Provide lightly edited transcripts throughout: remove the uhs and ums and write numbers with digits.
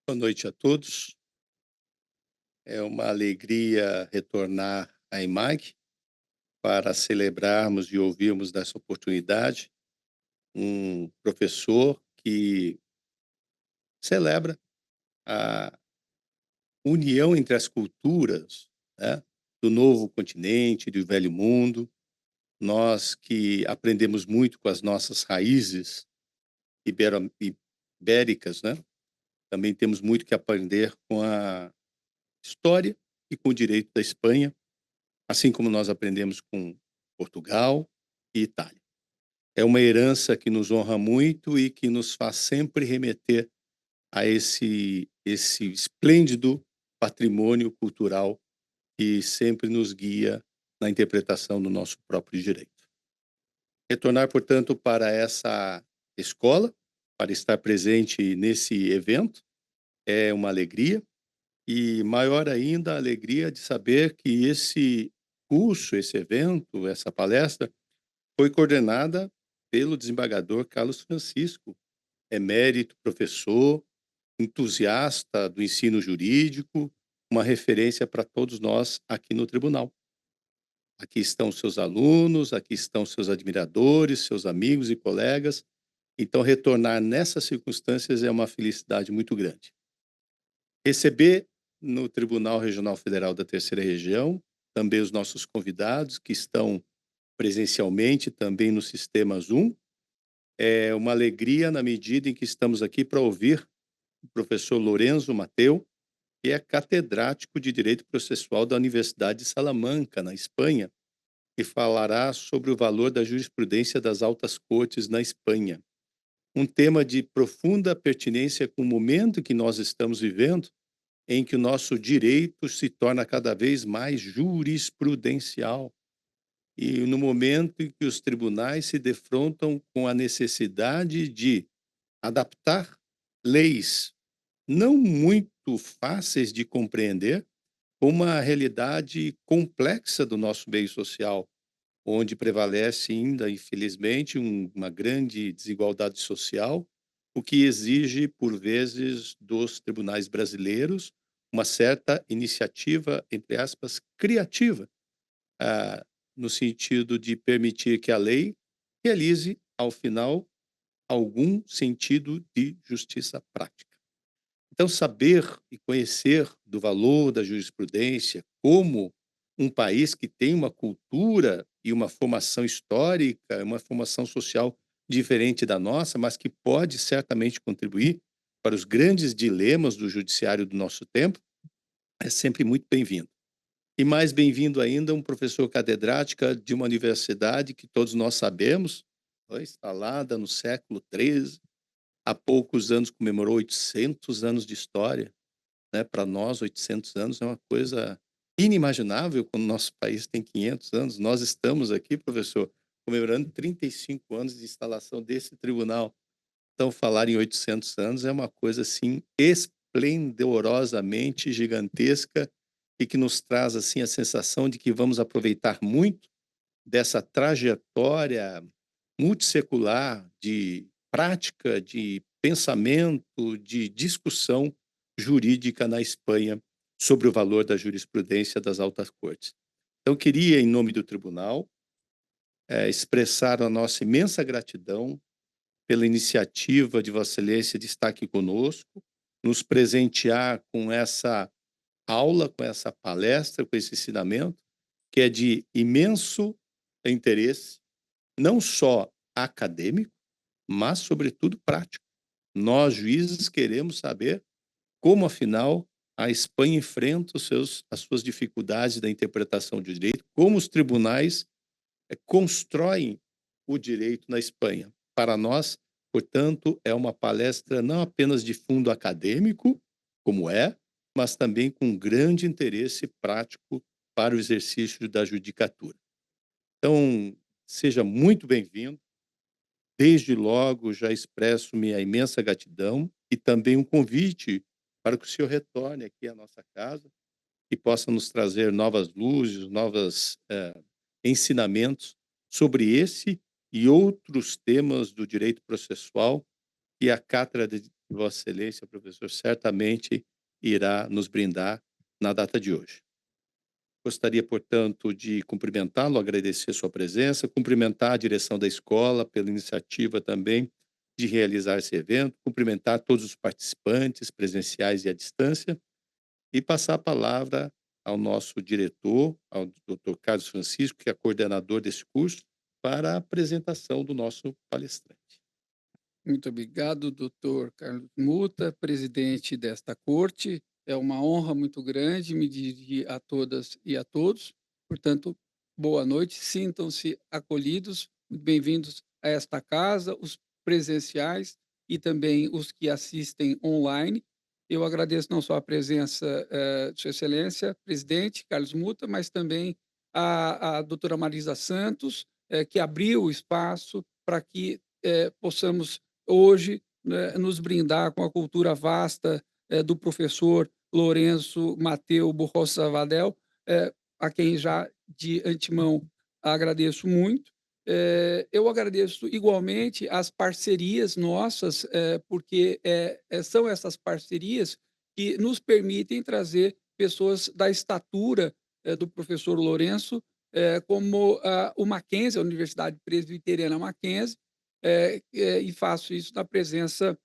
Boa noite a todos. É uma alegria retornar à IMAG para celebrarmos e ouvirmos dessa oportunidade um professor que celebra a união entre as culturas, né, do novo continente, do velho mundo. Nós que aprendemos muito com as nossas raízes ibéricas, né, também temos muito que aprender com a história e com o direito da Espanha, assim como nós aprendemos com Portugal e Itália. É uma herança que nos honra muito e que nos faz sempre remeter a esse esplêndido patrimônio cultural que sempre nos guia na interpretação do nosso próprio direito. Retornar, portanto, para essa escola, para estar presente nesse evento, é uma alegria. E maior ainda a alegria de saber que esse curso, esse evento, essa palestra, foi coordenada pelo desembargador Carlos Francisco, emérito professor, entusiasta do ensino jurídico, uma referência para todos nós aqui no tribunal. Aqui estão seus alunos, aqui estão seus admiradores, seus amigos e colegas. Então, retornar nessas circunstâncias é uma felicidade muito grande. Receber no Tribunal Regional Federal da Terceira Região também os nossos convidados que estão presencialmente também no sistema Zoom. É uma alegria na medida em que estamos aqui para ouvir o professor Lorenzo Mateu, que é catedrático de Direito Processual da Universidade de Salamanca, na Espanha, e falará sobre o valor da jurisprudência das altas cortes na Espanha. Um tema de profunda pertinência com o momento que nós estamos vivendo, em que o nosso direito se torna cada vez mais jurisprudencial. E no momento em que os tribunais se defrontam com a necessidade de adaptar leis não muito fáceis de compreender, com uma realidade complexa do nosso meio social, onde prevalece ainda, infelizmente, uma grande desigualdade social, o que exige, por vezes, dos tribunais brasileiros uma certa iniciativa, entre aspas, criativa, ah, no sentido de permitir que a lei realize, ao final, algum sentido de justiça prática. Então, saber e conhecer do valor da jurisprudência como um país que tem uma cultura e uma formação histórica, uma formação social diferente da nossa, mas que pode certamente contribuir para os grandes dilemas do judiciário do nosso tempo, é sempre muito bem-vindo. E mais bem-vindo ainda um professor catedrática de uma universidade que todos nós sabemos, foi instalada no século XIII, há poucos anos comemorou 800 anos de história, né? Para nós, 800 anos é uma coisa inimaginável quando o nosso país tem 500 anos. Nós estamos aqui, professor, comemorando 35 anos de instalação desse tribunal. Então, falar em 800 anos é uma coisa, assim, esplendorosamente gigantesca e que nos traz, assim, a sensação de que vamos aproveitar muito dessa trajetória multissecular de prática, de pensamento, de discussão jurídica na Espanha sobre o valor da jurisprudência das altas cortes. Então, queria, em nome do tribunal, expressar a nossa imensa gratidão pela iniciativa de Vossa Excelência de estar aqui conosco, nos presentear com essa aula, com essa palestra, com esse ensinamento, que é de imenso interesse, não só acadêmico, mas, sobretudo, prático. Nós, juízes, queremos saber como, afinal, a Espanha enfrenta as suas dificuldades da interpretação de direito, como os tribunais constroem o direito na Espanha. Para nós, portanto, é uma palestra não apenas de fundo acadêmico, como é, mas também com grande interesse prático para o exercício da judicatura. Então, seja muito bem-vindo. Desde logo já expresso minha imensa gratidão e também um convite para que o senhor retorne aqui à nossa casa e possa nos trazer novas luzes, novos ensinamentos sobre esse e outros temas do direito processual que a Cátedra Vossa Excelência, professor, certamente irá nos brindar na data de hoje. Gostaria, portanto, de cumprimentá-lo, agradecer sua presença, cumprimentar a direção da escola pela iniciativa também de realizar esse evento, cumprimentar todos os participantes, presenciais e à distância, e passar a palavra ao nosso diretor, ao Dr. Carlos Francisco, que é coordenador desse curso, para a apresentação do nosso palestrante. Muito obrigado, doutor Carlos Muta, presidente desta corte. É uma honra muito grande me dirigir a todas e a todos. Portanto, boa noite, sintam-se acolhidos, bem-vindos a esta casa, os presenciais e também os que assistem online. Eu agradeço não só a presença de Sua Excelência, presidente Carlos Muta, mas também a doutora Marisa Santos, que abriu o espaço para que possamos hoje, né, nos brindar com a cultura vasta do professor Lourenço Mateu Burros Savadel, a quem já de antemão agradeço muito. Eu agradeço igualmente as parcerias nossas, porque são essas parcerias que nos permitem trazer pessoas da estatura do professor Lourenço, como o Mackenzie, a Universidade Presbiteriana Mackenzie, e faço isso na presença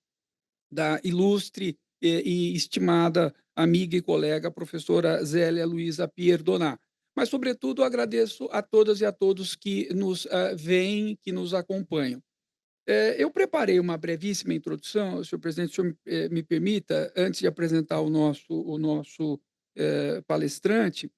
da ilustre e estimada amiga e colega professora Zélia Luiza Pierdoná. Mas, sobretudo, agradeço a todas e a todos que nos veem, que nos acompanham. Eu preparei uma brevíssima introdução, senhor presidente, se o senhor me permita, antes de apresentar o nosso palestrante.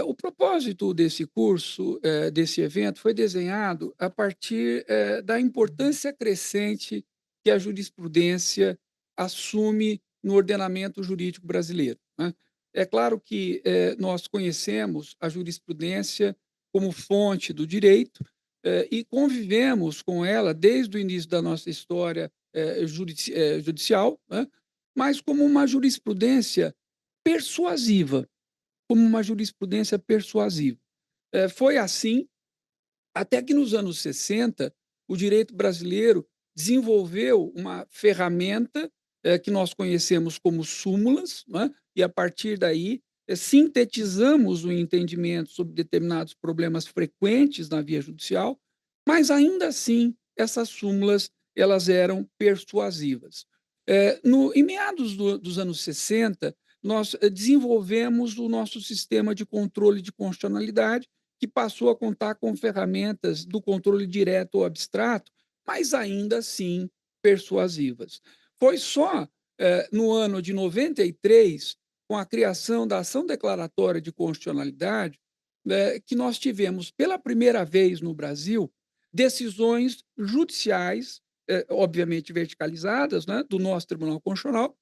O propósito desse curso, desse evento, foi desenhado a partir da importância crescente que a jurisprudência assume no ordenamento jurídico brasileiro, né. É claro que nós conhecemos a jurisprudência como fonte do direito, e convivemos com ela desde o início da nossa história judicial, né, mas como uma jurisprudência persuasiva, como uma jurisprudência persuasiva. Foi assim até que nos anos 60 o direito brasileiro desenvolveu uma ferramenta que nós conhecemos como súmulas, não é? E a partir daí sintetizamos o entendimento sobre determinados problemas frequentes na via judicial, mas ainda assim essas súmulas elas eram persuasivas. Em meados dos anos 60, nós desenvolvemos o nosso sistema de controle de constitucionalidade, que passou a contar com ferramentas do controle direto ou abstrato, mas ainda assim persuasivas. Foi só no ano de 93, com a criação da ação declaratória de constitucionalidade, que nós tivemos pela primeira vez no Brasil decisões judiciais, obviamente verticalizadas, né, do nosso Tribunal Constitucional,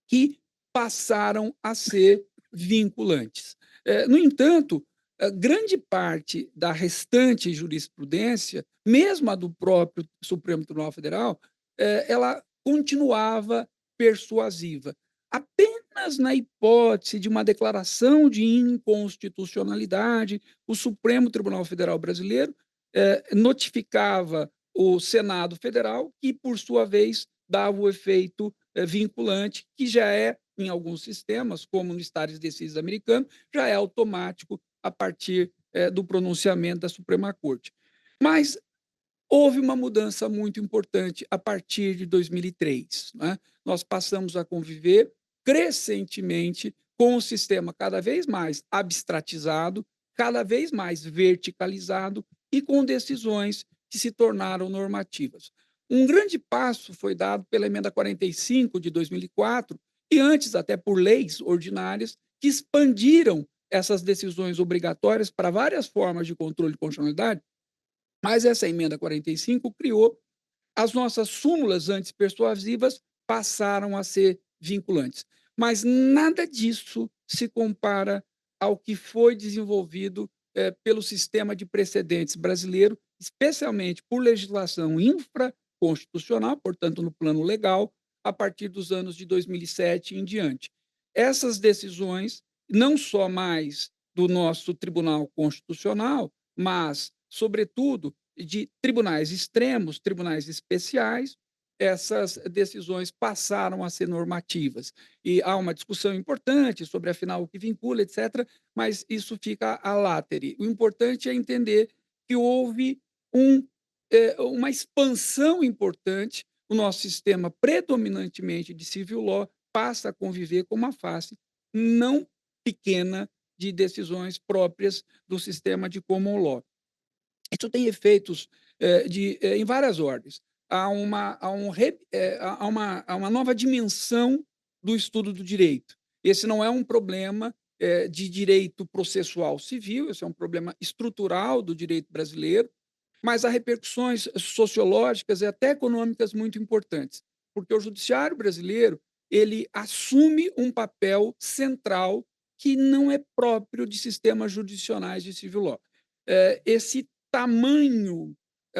que passaram a ser vinculantes. No entanto, grande parte da restante jurisprudência, mesmo a do próprio Supremo Tribunal Federal, ela continuava persuasiva. Apenas na hipótese de uma declaração de inconstitucionalidade, o Supremo Tribunal Federal brasileiro notificava o Senado Federal, que, por sua vez, dava o efeito vinculante, que já é, em alguns sistemas, como no Stare Decisis americano, já é automático a partir do pronunciamento da Suprema Corte. Mas houve uma mudança muito importante a partir de 2003. Né? Nós passamos a conviver crescentemente com um sistema cada vez mais abstratizado, cada vez mais verticalizado e com decisões que se tornaram normativas. Um grande passo foi dado pela emenda 45 de 2004 e antes até por leis ordinárias que expandiram essas decisões obrigatórias para várias formas de controle de constitucionalidade, mas essa emenda 45 criou as nossas súmulas antipersuasivas passaram a ser vinculantes. Mas nada disso se compara ao que foi desenvolvido pelo sistema de precedentes brasileiro, especialmente por legislação infraconstitucional, portanto, no plano legal, a partir dos anos de 2007 em diante. Essas decisões, não só mais do nosso Tribunal Constitucional, mas, sobretudo, de tribunais extremos, tribunais especiais, essas decisões passaram a ser normativas. E há uma discussão importante sobre, afinal, o que vincula, etc., mas isso fica à látere. O importante é entender que houve um, uma expansão importante. O nosso sistema, predominantemente de civil law, passa a conviver com uma face não pequena de decisões próprias do sistema de common law. Isso tem efeitos em várias ordens. Há uma nova dimensão do estudo do direito. Esse não é um problema de direito processual civil, esse é um problema estrutural do direito brasileiro, mas há repercussões sociológicas e até econômicas muito importantes, porque o judiciário brasileiro ele assume um papel central que não é próprio de sistemas judicionais de civil law. Esse tamanho,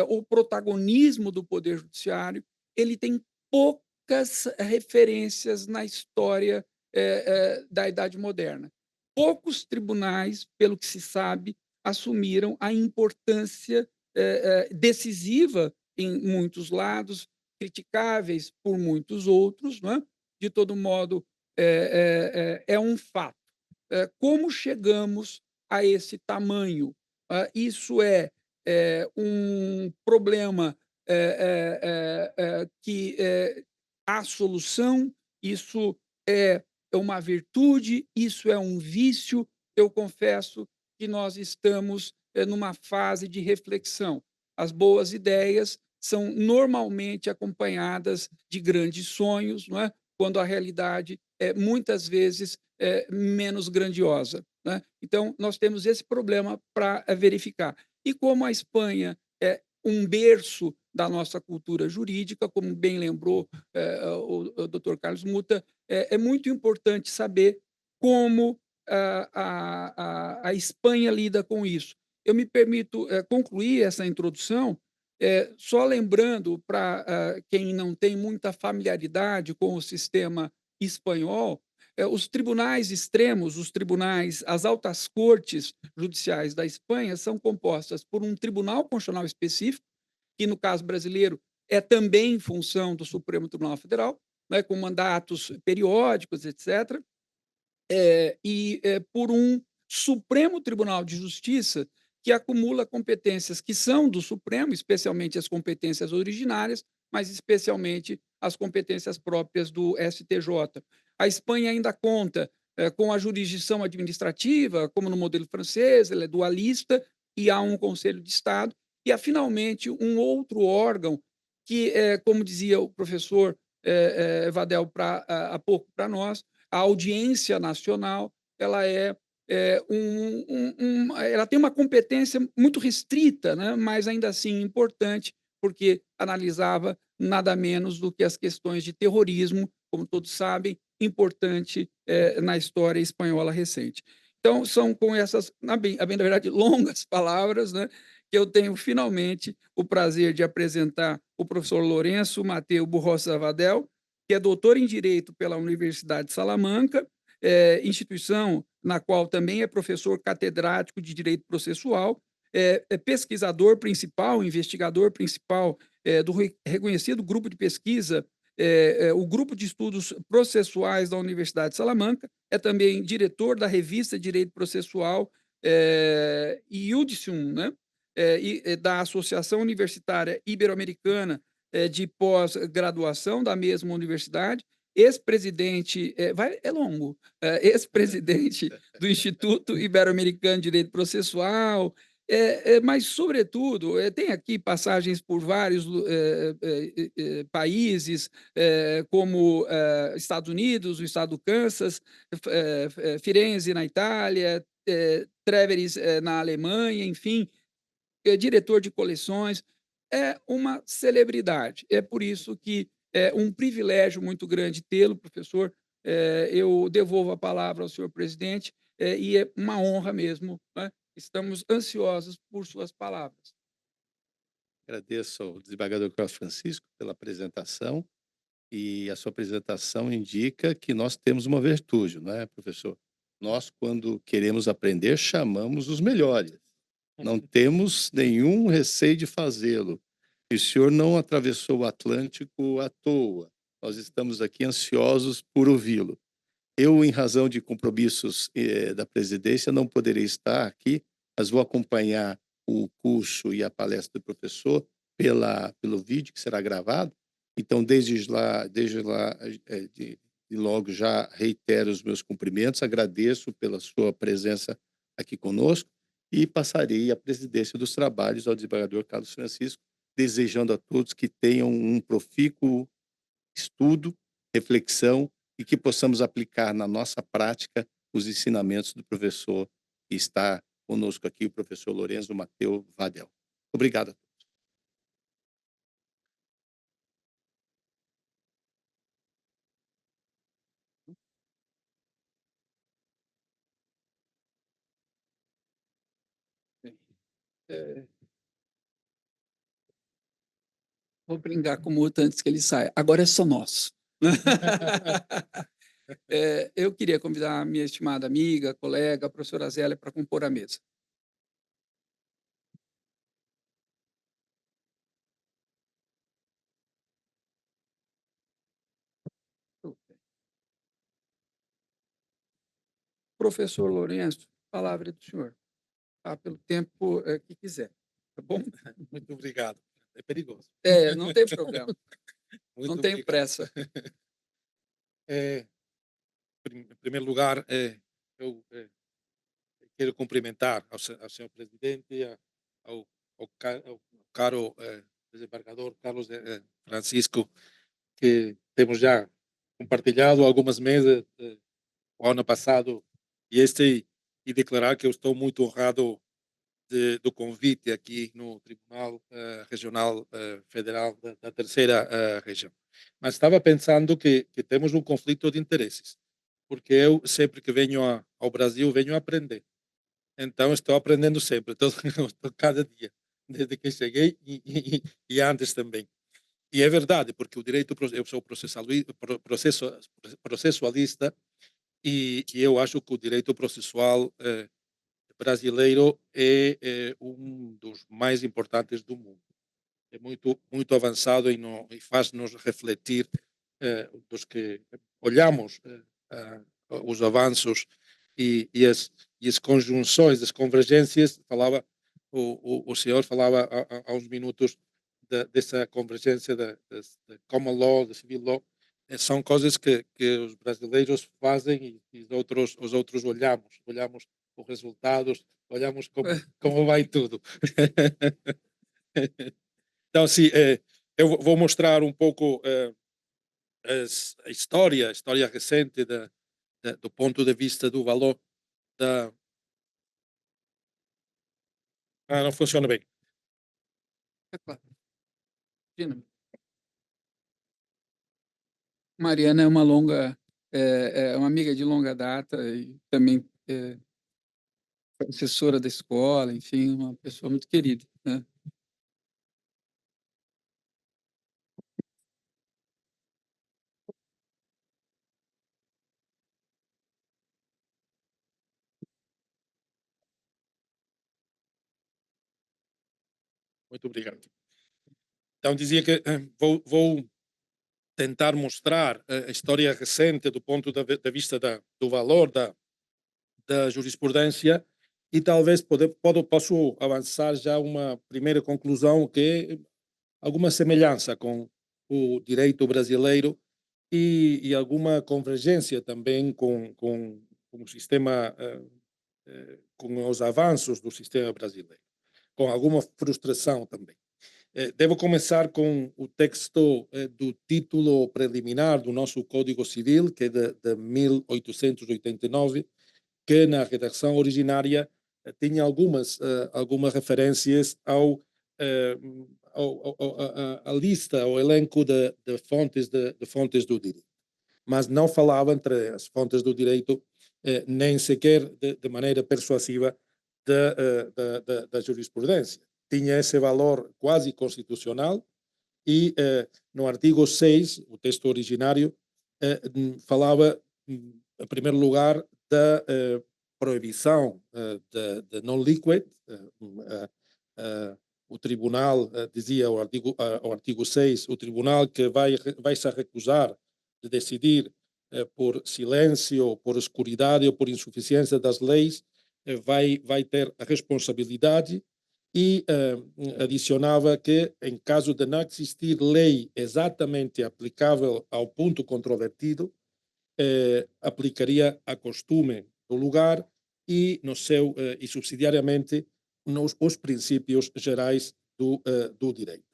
o protagonismo do poder judiciário, ele tem poucas referências na história da Idade Moderna. Poucos tribunais, pelo que se sabe, assumiram a importância decisiva em muitos lados, criticáveis por muitos outros, não é? De todo modo, é um fato. Como chegamos a esse tamanho? Isso um problema que há solução, isso é uma virtude, isso é um vício. Eu confesso que nós estamos numa fase de reflexão. As boas ideias são normalmente acompanhadas de grandes sonhos, não é? Quando a realidade é muitas vezes menos grandiosa. Né? Então, nós temos esse problema para verificar. E como a Espanha é um berço da nossa cultura jurídica, como bem lembrou o Dr. Carlos Muta, é muito importante saber como a Espanha lida com isso. Eu me permito concluir essa introdução só lembrando para quem não tem muita familiaridade com o sistema espanhol, os tribunais extremos, os tribunais, as altas cortes judiciais da Espanha são compostas por um tribunal constitucional específico, que no caso brasileiro é também em função do Supremo Tribunal Federal, né, com mandatos periódicos, etc., por um Supremo Tribunal de Justiça que acumula competências que são do Supremo, especialmente as competências originárias, mas especialmente as competências próprias do STJ. A Espanha ainda conta com a jurisdição administrativa, como no modelo francês, ela é dualista, e há um Conselho de Estado, e há finalmente um outro órgão que, como dizia o professor Vadel há pouco para nós, a audiência nacional, ela ela tem uma competência muito restrita, né? Mas ainda assim importante, porque analisava nada menos do que as questões de terrorismo, como todos sabem, importante na história espanhola recente. Então, são com essas, a bem da verdade, longas palavras, né, que eu tenho finalmente o prazer de apresentar o professor Lourenço Mateu Burrosa Vadel, que é doutor em Direito pela Universidade de Salamanca, instituição na qual também é professor catedrático de Direito Processual, é pesquisador principal, investigador principal do reconhecido grupo de pesquisa, o Grupo de Estudos Processuais da Universidade de Salamanca, é também diretor da revista Direito Processual Iudicium, né? Da Associação Universitária Ibero-Americana de pós-graduação da mesma universidade, ex-presidente, é longo, ex-presidente do Instituto Ibero-Americano de Direito Processual, mas, sobretudo, tem aqui passagens por vários países, como Estados Unidos, o estado do Kansas, Firenze, na Itália, Treveris, na Alemanha, enfim, diretor de coleções, é uma celebridade. É por isso que é um privilégio muito grande tê-lo, professor. Eu devolvo a palavra ao senhor presidente e é uma honra mesmo. Né? Estamos ansiosos por suas palavras. Agradeço ao desembargador Carlos Francisco pela apresentação, e a sua apresentação indica que nós temos uma virtude, não é, professor? Nós, quando queremos aprender, chamamos os melhores. Não temos nenhum receio de fazê-lo. E o senhor não atravessou o Atlântico à toa. Nós estamos aqui ansiosos por ouvi-lo. Eu, em razão de compromissos da presidência, não poderei estar aqui, mas vou acompanhar o curso e a palestra do professor pelo vídeo que será gravado. Então, desde lá de logo já reitero os meus cumprimentos, agradeço pela sua presença aqui conosco e passarei a presidência dos trabalhos ao desembargador Carlos Francisco, desejando a todos que tenham um profícuo estudo, reflexão e que possamos aplicar na nossa prática os ensinamentos do professor que está conosco aqui, o professor Lourenço Mateu Vadel. Obrigado. É, vou brincar com o Muta antes que ele saia. Agora é só nosso. Eu queria convidar a minha estimada amiga, colega, a professora Zélia, para compor a mesa. Professor Lourenço, palavra do senhor. Pelo tempo que quiser, tá bom? Muito obrigado. É perigoso. Não tem problema. Muito Não tem obrigado. pressa. Em primeiro lugar, eu quero cumprimentar ao senhor presidente, ao caro desembargador Carlos Francisco, que temos já compartilhado algumas mesas o ano passado e declarar que eu estou muito honrado do convite aqui no Tribunal Regional Federal da Terceira Região. Mas estava pensando que temos um conflito de interesses, porque eu sempre que venho ao Brasil venho aprender. Então estou aprendendo sempre, cada dia, desde que cheguei e antes também. E é verdade, porque o direito, eu sou processualista e eu acho que o direito processual brasileiro é um dos mais importantes do mundo. É muito avançado e faz-nos refletir dos que olhamos os avanços e as conjunções, as convergências. O senhor falava há uns minutos dessa convergência da common law, da civil law. São coisas que os brasileiros fazem e os outros olhamos os resultados, olhamos como vai tudo. Então, sim, eu vou mostrar um pouco a história recente do ponto de vista do valor da... não funciona bem. Mariana é uma amiga de longa data e também professora da escola, enfim, uma pessoa muito querida, né? Muito obrigado. Então, dizia que vou tentar mostrar a história recente do ponto de vista do valor da jurisprudência e talvez posso avançar já uma primeira conclusão que é alguma semelhança com o direito brasileiro e alguma convergência também com o sistema, com os avanços do sistema brasileiro, com alguma frustração também. Devo começar com o texto do título preliminar do nosso Código Civil, que é de 1889, que na redação originária tinha algumas referências à lista, ao elenco de fontes do direito, mas não falava entre as fontes do direito nem sequer de maneira persuasiva da jurisprudência. Tinha esse valor quase constitucional e no artigo 6, o texto originário, falava, em primeiro lugar, da proibição de non-liquid, o tribunal, dizia o artigo 6, o tribunal que vai se recusar de decidir por silêncio, por escuridade ou por insuficiência das leis, vai ter a responsabilidade e adicionava que, em caso de não existir lei exatamente aplicável ao ponto controvertido, aplicaria a costume do lugar e, e subsidiariamente, os princípios gerais do direito.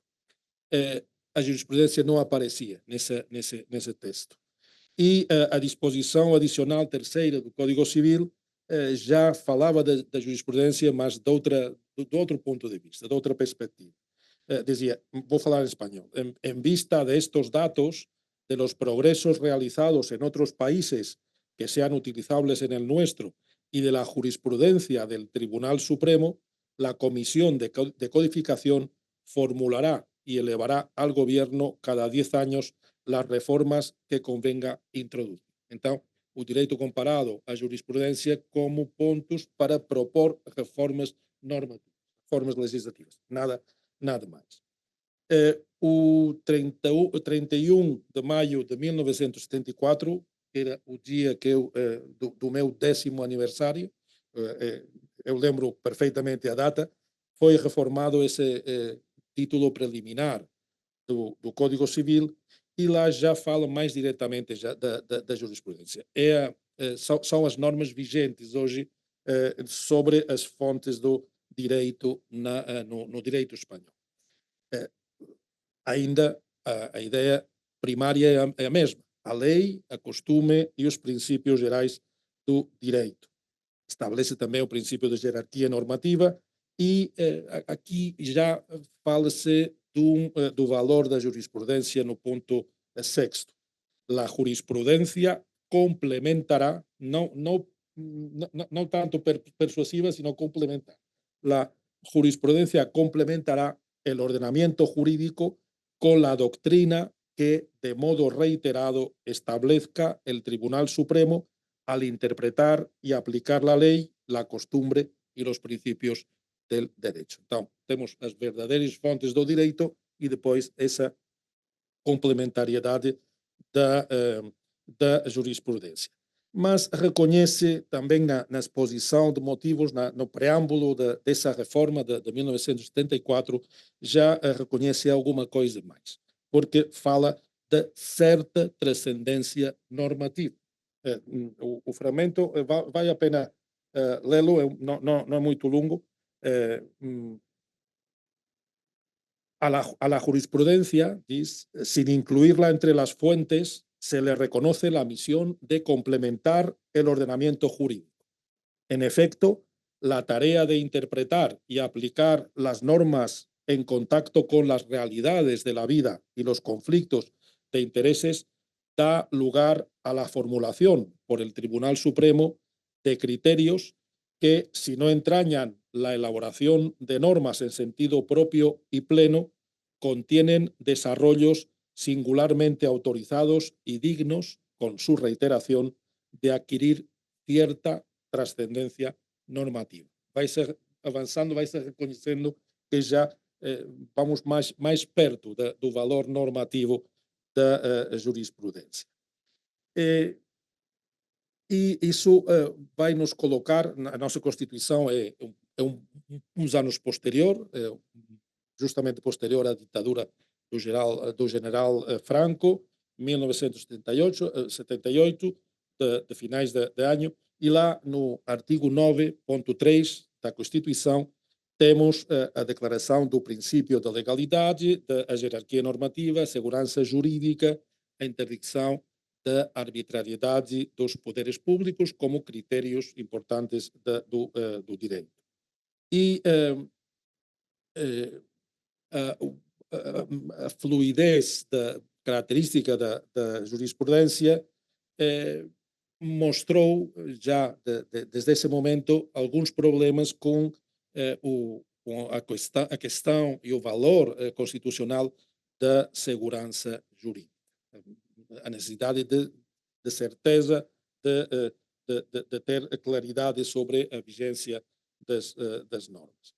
A jurisprudência não aparecia nesse texto. E a disposição adicional terceira do Código Civil já falava da jurisprudência, mas de outro ponto de vista, de outra perspectiva. Decía, voy a falar en español, en vista de estos datos, de los progresos realizados en otros países que sean utilizables en el nuestro y de la jurisprudencia del Tribunal Supremo, la Comisión de Codificación formulará y elevará al Gobierno cada 10 años las reformas que convenga introducir. Então, o direito comparado à jurisprudência como pontos para propor reformas normativas, reformas legislativas. Nada mais. O 31 de maio de 1974, que era o dia do meu 10º aniversário, eu lembro perfeitamente a data, foi reformado esse título preliminar do Código Civil e lá já fala mais diretamente da jurisprudência. São as normas vigentes hoje sobre as fontes do direito no direito espanhol. Ainda a ideia primária é a mesma. A lei, a costume e os princípios gerais do direito. Estabelece também o princípio de jerarquia normativa e aqui já fala-se do valor da jurisprudência no ponto sexto. A jurisprudência complementará, não tanto persuasiva, sino complementar. La jurisprudencia complementará el ordenamiento jurídico con la doctrina que de modo reiterado establezca el Tribunal Supremo al interpretar y aplicar la ley, la costumbre y los principios del derecho. Então, temos as verdadeiras fontes do direito e depois essa complementariedade da jurisprudência. Mas reconhece também na exposição de motivos, no preâmbulo dessa reforma de 1974, já reconhece alguma coisa mais, porque fala de certa transcendência normativa. O fragmento vale a pena lê-lo, não é muito longo. A la jurisprudencia, dice, sin incluirla entre las fuentes, se le reconoce la misión de complementar el ordenamiento jurídico. En efecto, la tarea de interpretar y aplicar las normas en contacto con las realidades de la vida y los conflictos de intereses da lugar a la formulación por el Tribunal Supremo de criterios que, si no entrañan la elaboración de normas en sentido propio y pleno, contienen desarrollos singularmente autorizados y dignos, con su reiteración, de adquirir cierta trascendencia normativa. Vai ser avançando, vai ser reconhecendo que já vamos mais perto do valor normativo da jurisprudência. E isso vai nos colocar, a nossa Constituição uns anos posterior, justamente posterior à ditadura do general Franco, 1978, de finais de ano, e lá no artigo 9.3 da Constituição temos a declaração do princípio da legalidade, da jerarquia normativa, a segurança jurídica, a interdição da arbitrariedade dos poderes públicos como critérios importantes do direito. E a fluidez característica da jurisprudência mostrou já desde esse momento alguns problemas com a questão e o valor constitucional da segurança jurídica. A necessidade de certeza, de ter claridade sobre a vigência das normas.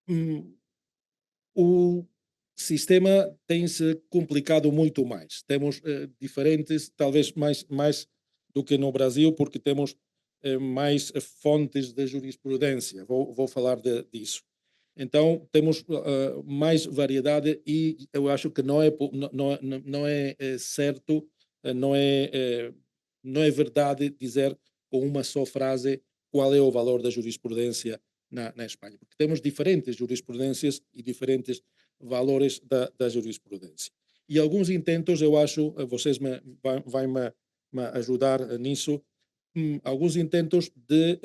hum, o sistema tem-se complicado muito mais. Temos diferentes, talvez mais do que no Brasil, porque temos mais fontes de jurisprudência. Vou falar disso. Então, temos mais variedade e eu acho que não é certo, não é verdade dizer com uma só frase qual é o valor da jurisprudência na Espanha, porque temos diferentes jurisprudências e diferentes valores da jurisprudência. E alguns intentos, eu acho, vocês vai me ajudar nisso, alguns intentos de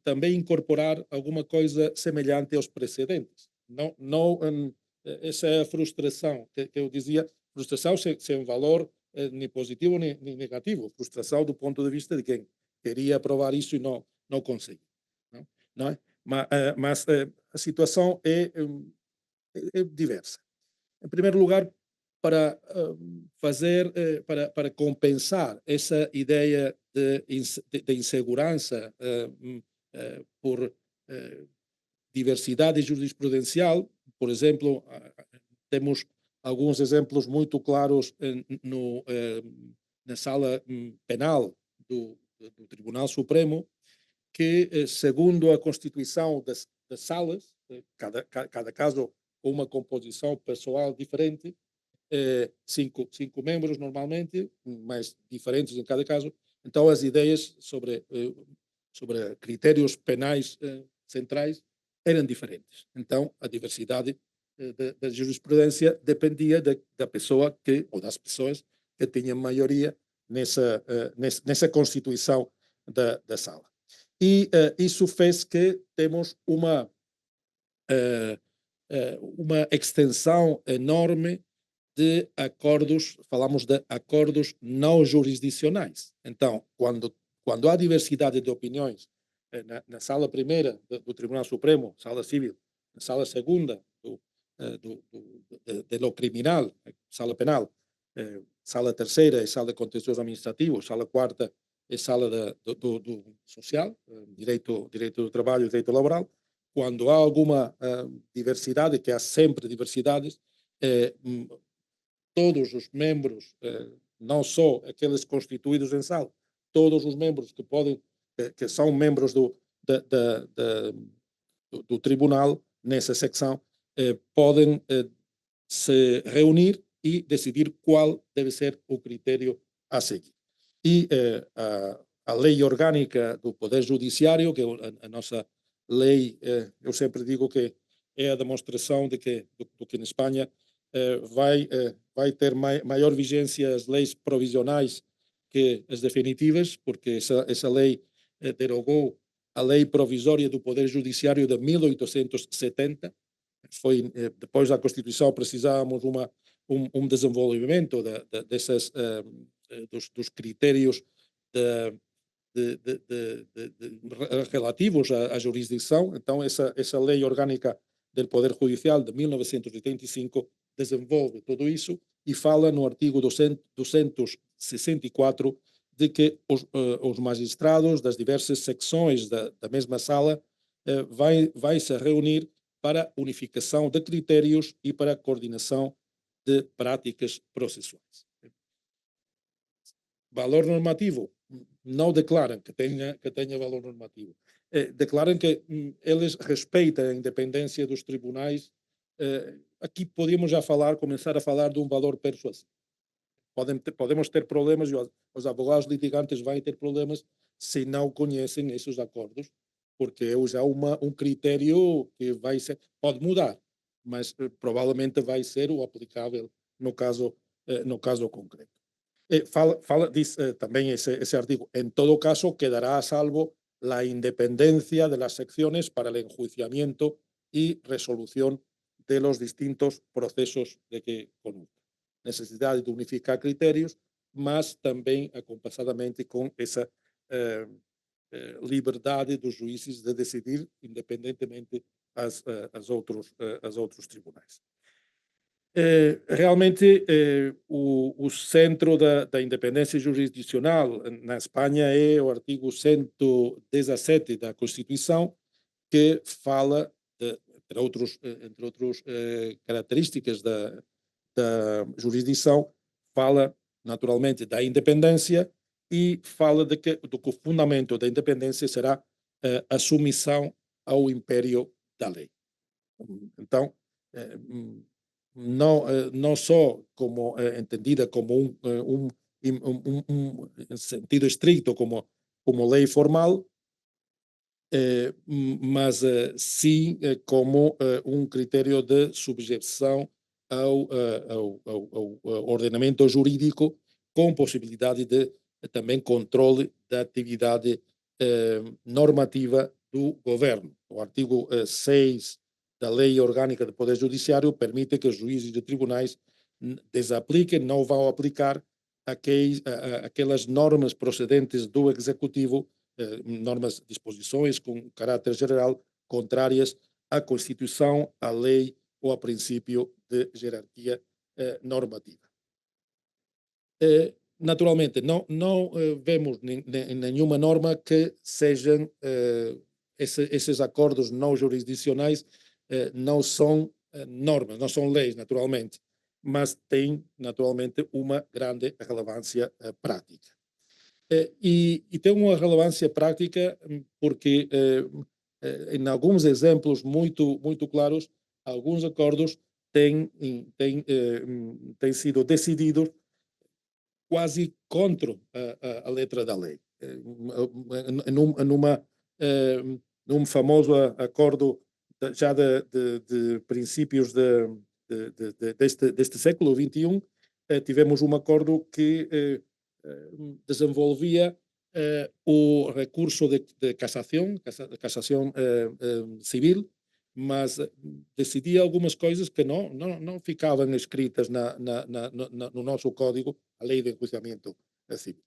também incorporar alguma coisa semelhante aos precedentes. Essa é a frustração que eu dizia, frustração sem valor nem positivo nem negativo, frustração do ponto de vista de quem queria aprovar isso e não consegue. Não é? Mas a situação é diversa. Em primeiro lugar, para fazer, para compensar essa ideia de insegurança por diversidade jurisprudencial, por exemplo, temos alguns exemplos muito claros na sala penal do Tribunal Supremo, que, segundo a constituição das salas, cada caso com uma composição pessoal diferente, cinco membros normalmente, mas diferentes em cada caso. Então, as ideias sobre critérios penais centrais eram diferentes. Então, a diversidade da jurisprudência dependia da pessoa ou das pessoas que tinham maioria nessa constituição da sala. E isso fez que temos uma extensão enorme de acordos, falamos de acordos não jurisdicionais. Então, quando há diversidade de opiniões na sala primeira do Tribunal Supremo, sala civil, na sala segunda de lo criminal, sala penal, sala terceira é sala de contencioso administrativo, sala quarta é sala do social, direito do trabalho e direito laboral. Quando há alguma diversidade, que há sempre diversidades, todos os membros, não só aqueles constituídos em sala, todos os membros que são membros do tribunal, nessa secção, podem se reunir e decidir qual deve ser o critério a seguir. E a lei orgânica do Poder Judiciário, que é a nossa lei, eu sempre digo que é a demonstração do que na Espanha vai ter maior vigência as leis provisionais que as definitivas, porque essa lei derogou a lei provisória do Poder Judiciário de 1870. Depois da Constituição precisávamos um desenvolvimento dos critérios relativos à jurisdição. Então, essa lei orgânica do Poder Judicial de 1985 desenvolve tudo isso e fala no artigo 264 de que os magistrados das diversas secções da mesma sala vai se reunir para unificação de critérios e para coordenação de práticas processuais. Valor normativo, não declaram que tenha valor normativo. Declaram que eles respeitam a independência dos tribunais. Aqui podemos já começar a falar de um valor persuasivo. Podemos ter problemas, e os advogados litigantes vão ter problemas se não conhecem esses acordos, porque é já um critério que pode mudar, mas provavelmente vai ser o aplicável no caso concreto. Dice también ese artículo, en todo caso quedará a salvo la independencia de las secciones para el enjuiciamiento y resolución de los distintos procesos de que conozca. Necesidad de unificar criterios, mas também acompassadamente com essa liberdade dos juízes de decidir independentemente as outros tribunais. Realmente o centro da independência jurisdicional na Espanha é o artigo 117 da Constituição, que fala entre outros características da jurisdição, fala naturalmente da independência e fala do que o fundamento da independência será a submissão ao império da lei. Então, não só como entendida como em sentido estricto como lei formal, mas sim como um critério de subjeção ao ordenamento jurídico, com possibilidade de também controle da atividade normativa do governo. O artigo 6 da Lei Orgânica do Poder Judiciário permite que os juízes de tribunais desapliquem, não vão aplicar aquelas normas procedentes do Executivo, normas, disposições com caráter geral contrárias à Constituição, à lei ou ao princípio de jerarquia normativa. Naturalmente, não vemos nenhuma norma que sejam esses acordos não jurisdicionais não são normas, não são leis, naturalmente, mas têm, naturalmente, uma grande relevância prática. E tem uma relevância prática porque, em alguns exemplos muito claros, alguns acordos têm sido decididos quase contra a letra da lei. Num famoso acordo já de princípios deste século XXI, tivemos um acordo que desenvolvia o recurso de cassação civil, mas decidia algumas coisas que não ficavam escritas no nosso código, a lei de enjuiciamento civil.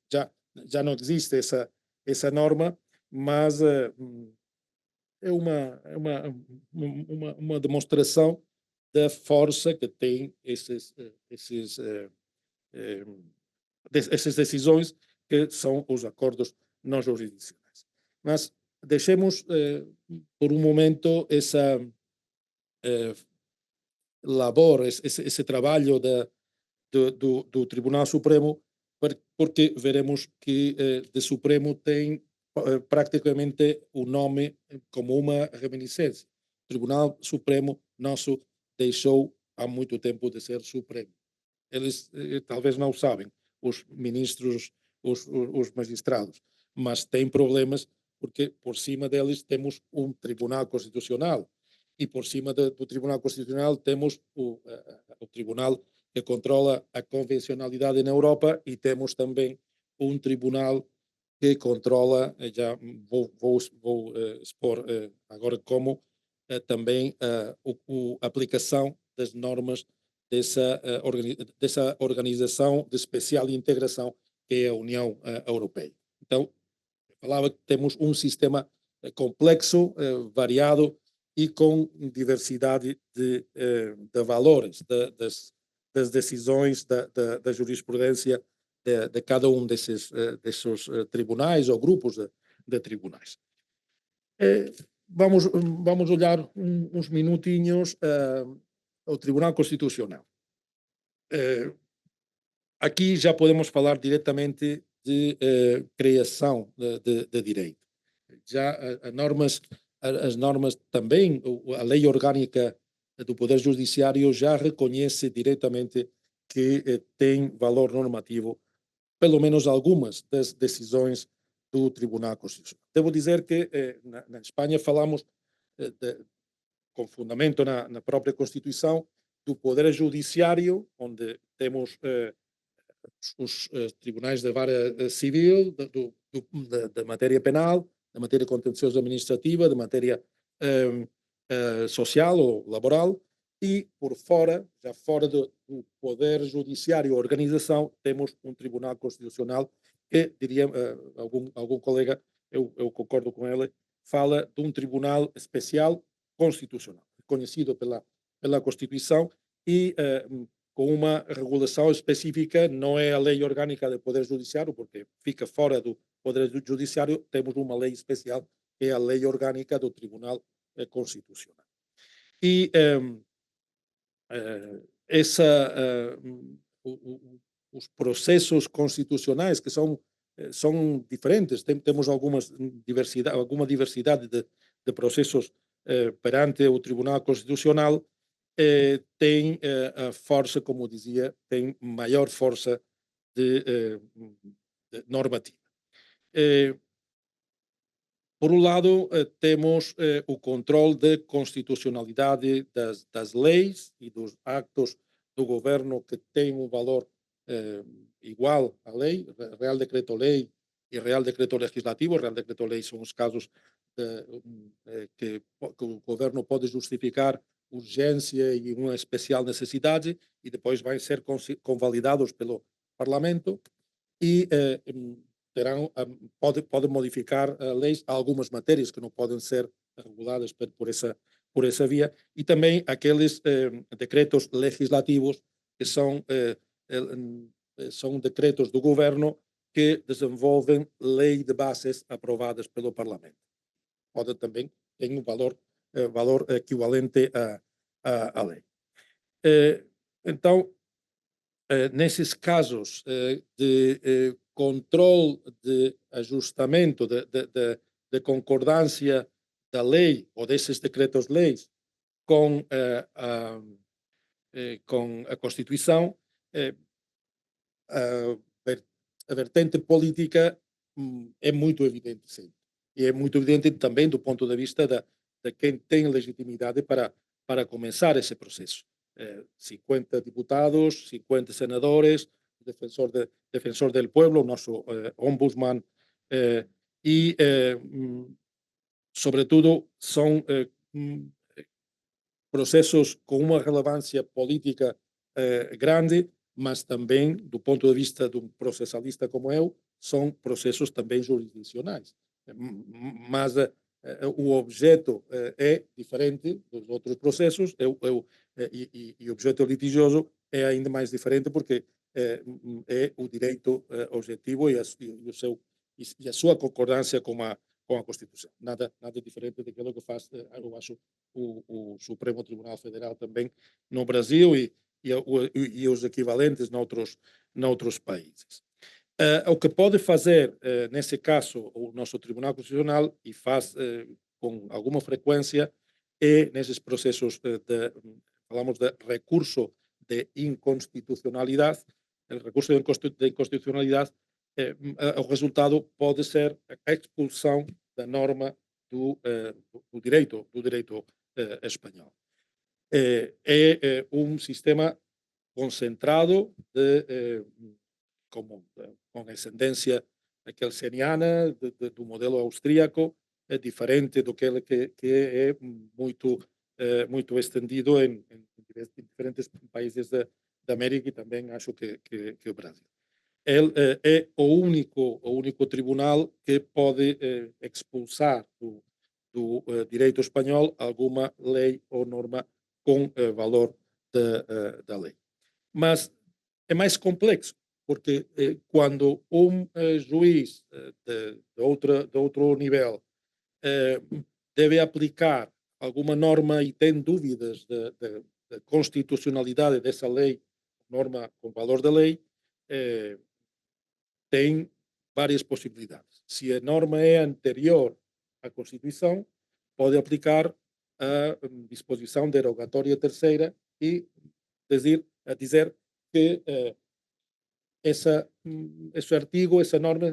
Já não existe essa norma, mas é uma demonstração da força que tem essas decisões, que são os acordos não jurisdicionais. Mas deixemos por um momento essa labor, esse trabalho do Tribunal Supremo, porque veremos que de Supremo tem praticamente o nome como uma reminiscência. O Tribunal Supremo nosso deixou há muito tempo de ser Supremo. Eles talvez não sabem, os ministros, os magistrados, mas têm problemas porque por cima deles temos um Tribunal Constitucional e por cima do Tribunal Constitucional temos o Tribunal que controla a convencionalidade na Europa e temos também um Tribunal que controla, já vou expor agora como também a aplicação das normas dessa organização de especial integração que é a União Europeia. Então, falava que temos um sistema complexo, variado e com diversidade de valores, das decisões, da jurisprudência de cada um desses tribunais ou grupos de tribunais. Vamos olhar uns minutinhos ao Tribunal Constitucional. Aqui já podemos falar diretamente de criação de direito. Já as normas também, a lei orgânica do Poder Judiciário já reconhece diretamente que tem valor normativo, pelo menos algumas das decisões do Tribunal Constitucional. Devo dizer que na Espanha falamos, com fundamento na própria Constituição, do Poder Judiciário, onde temos os tribunais da vara civil, da matéria penal, da matéria contenciosa administrativa, da matéria social ou laboral, e por fora, já fora do Poder Judiciário, organização, temos um Tribunal Constitucional que, diria algum colega, eu concordo com ele, fala de um Tribunal Especial Constitucional, reconhecido pela Constituição e com uma regulação específica, não é a lei orgânica do Poder Judiciário, porque fica fora do Poder Judiciário, temos uma lei especial, que é a lei orgânica do Tribunal Constitucional. E essa, os processos constitucionais que são diferentes, temos alguma diversidade de processos perante o Tribunal Constitucional, tem a força, como dizia, tem maior força de normativa. Por um lado, temos o controle de constitucionalidade das leis e dos actos do governo que têm um valor igual à lei, Real Decreto-Lei e Real Decreto Legislativo. Real Decreto-Lei são os casos que o governo pode justificar urgência e uma especial necessidade e depois vão ser convalidados pelo Parlamento e terão, pode modificar leis, algumas matérias que não podem ser reguladas por essa via, e também aqueles decretos legislativos que são decretos do governo que desenvolvem lei de bases aprovadas pelo Parlamento. Pode também ter um valor equivalente à lei. Então, nesses casos de controle de ajustamento, de concordância da lei ou desses decretos-leis com a Constituição, a vertente política é muito evidente, sim. E é muito evidente também do ponto de vista de quem tem legitimidade para começar esse processo. 50 diputados, 50 senadores, defensor del pueblo, o nosso ombudsman, e, sobretudo, são processos com uma relevância política grande, mas também, do ponto de vista de um processalista como eu, são processos também jurisdicionais. Mas o objeto é diferente dos outros processos e o objeto litigioso é ainda mais diferente porque é o direito objetivo e a sua concordância com a Constituição. Nada diferente daquilo que faz, eu acho, o Supremo Tribunal Federal também no Brasil e os equivalentes noutros países. O que pode fazer, nesse caso, o nosso Tribunal Constitucional, e faz com alguma frequência, é nesses processos falamos de recurso de inconstitucionalidade, o recurso de inconstitucionalidade, o resultado pode ser a expulsão da norma do direito espanhol. É um sistema concentrado com ascendência kelseniana, do modelo austríaco, é diferente do que é muito estendido em diferentes países da América e também acho que o Brasil. Ele é o único tribunal que pode expulsar do direito espanhol alguma lei ou norma com valor da lei. Mas é mais complexo, porque quando um juiz de outro nível deve aplicar alguma norma e tem dúvidas da constitucionalidade dessa lei, norma com valor da lei, tem várias possibilidades. Se a norma é anterior à Constituição, pode aplicar a disposição derogatória terceira e dizer que esse artigo, essa norma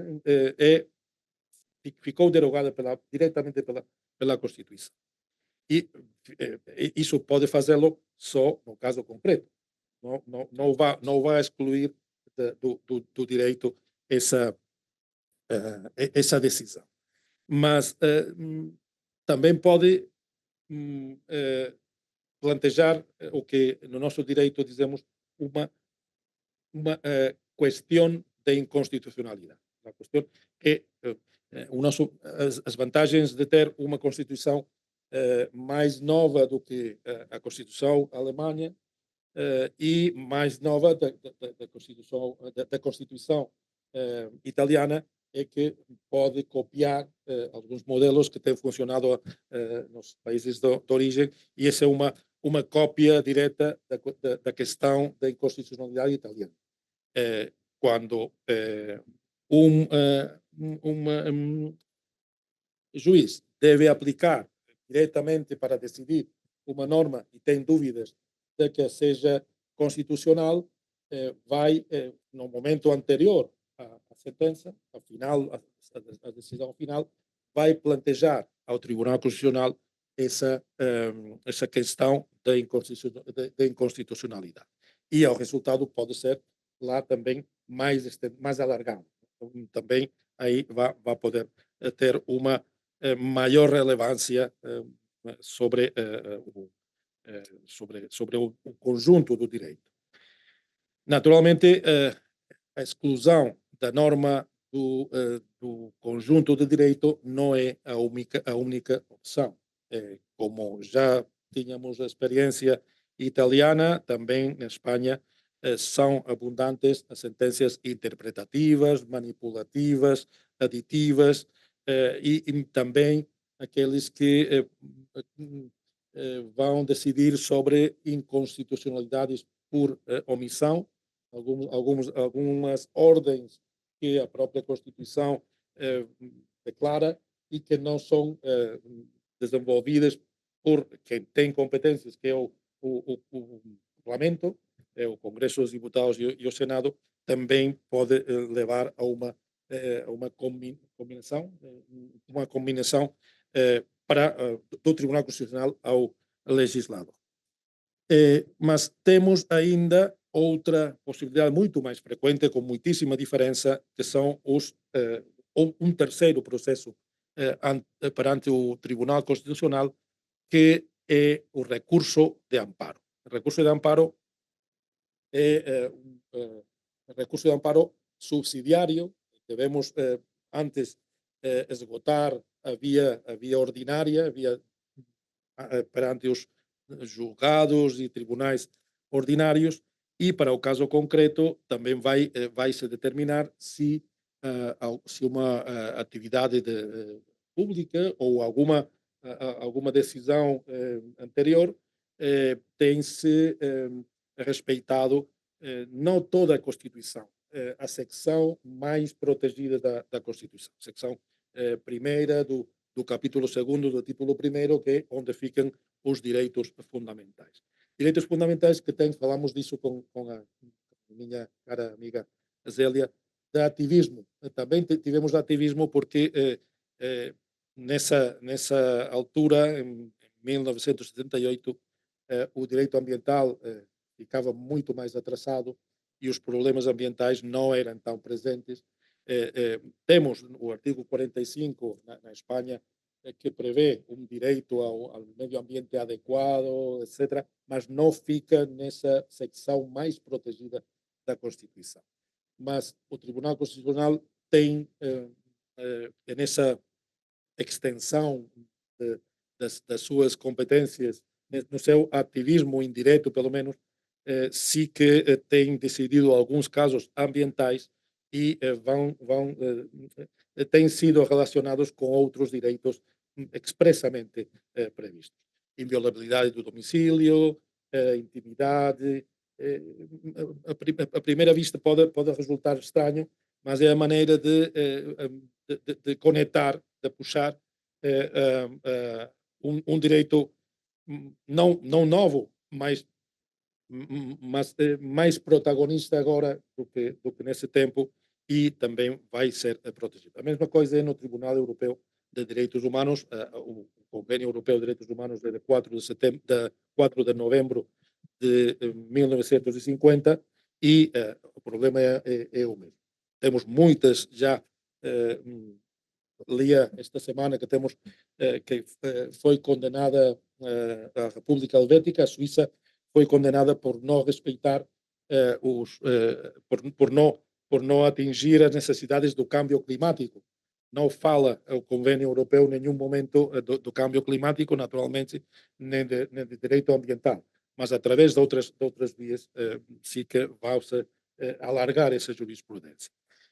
ficou derogada diretamente pela Constituição. E isso pode fazê-lo só no caso concreto. Não vai excluir do direito essa decisão. Mas também pode plantejar o que no nosso direito dizemos uma questão de inconstitucionalidade. A questão é as vantagens de ter uma Constituição mais nova do que a Constituição alemã e mais nova da Constituição italiana é que pode copiar alguns modelos que têm funcionado nos países de origem, e essa é uma cópia direta da questão da inconstitucionalidade italiana. Quando um juiz deve aplicar diretamente para decidir uma norma e tem dúvidas de que seja constitucional, vai, no momento anterior à sentença, ao final, à decisão final, vai plantejar ao Tribunal Constitucional essa questão da inconstitucionalidade. E o resultado pode ser lá também mais alargado. Então, também aí vai poder ter uma maior relevância sobre o conjunto do direito. Naturalmente, a exclusão da norma do conjunto de direito não é a única opção. Como já tínhamos a experiência italiana, também na Espanha são abundantes as sentenças interpretativas, manipulativas, aditivas, e também aqueles que vão decidir sobre inconstitucionalidades por omissão, algumas ordens que a própria Constituição declara e que não são desenvolvidas por quem tem competências, que é o Parlamento, o Congresso dos Deputados e o Senado, também pode levar a uma combinação do Tribunal Constitucional ao legislador. Mas temos ainda outra possibilidade muito mais frequente, com muitíssima diferença, que são um terceiro processo perante o Tribunal Constitucional, que é o recurso de amparo. O recurso de amparo é um recurso de amparo subsidiário. Devemos antes esgotar a via ordinária, perante os julgados e tribunais ordinários, e para o caso concreto também vai se determinar se uma atividade pública ou alguma decisão anterior tem-se respeitado não toda a Constituição, a secção mais protegida da Constituição, secção primeira do capítulo 2º do título 1º, que é onde ficam os direitos fundamentais. Direitos fundamentais que falamos disso com a minha cara amiga Zélia, de ativismo. Também tivemos ativismo porque nessa altura, em 1978, o direito ambiental ficava muito mais atrasado e os problemas ambientais não eram tão presentes. Temos o artigo 45 na Espanha, que prevê um direito ao meio ambiente adequado, etc., mas não fica nessa secção mais protegida da Constituição. Mas o Tribunal Constitucional tem, nessa extensão das suas competências, no seu ativismo indireto, pelo menos, sim que tem decidido alguns casos ambientais e têm sido relacionados com outros direitos expressamente previstos. Inviolabilidade do domicílio, intimidade. A primeira vista pode resultar estranho, mas é a maneira de conectar, de puxar um direito não novo, mas mais protagonista agora do que nesse tempo, e também vai ser protegido. A mesma coisa é no Tribunal Europeu de Direitos Humanos, o Convênio Europeu de Direitos Humanos de 4 de novembro de 1950, e o problema é o mesmo. Temos muitas já, lia esta semana que temos que foi condenada a República Helvética, a Suíça foi condenada por não respeitar por não atingir as necessidades do câmbio climático. Não fala o Convênio Europeu em nenhum momento do câmbio climático, naturalmente, nem de direito ambiental, mas através de outras vias sim que vai-se alargar essa jurisprudência.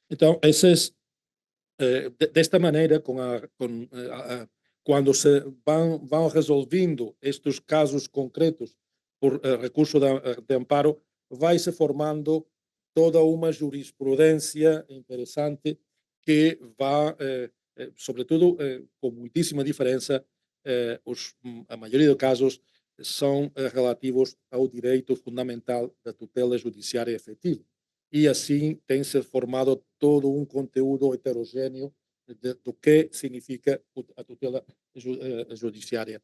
Então, esses desta maneira, quando se vão resolvendo estes casos concretos por recurso de amparo, vai-se formando toda uma jurisprudência interessante que vai, sobretudo, com muitíssima diferença, a maioria dos casos são relativos ao direito fundamental da tutela judiciária efetiva. E assim tem-se formado todo um conteúdo heterogêneo do que significa a tutela judiciária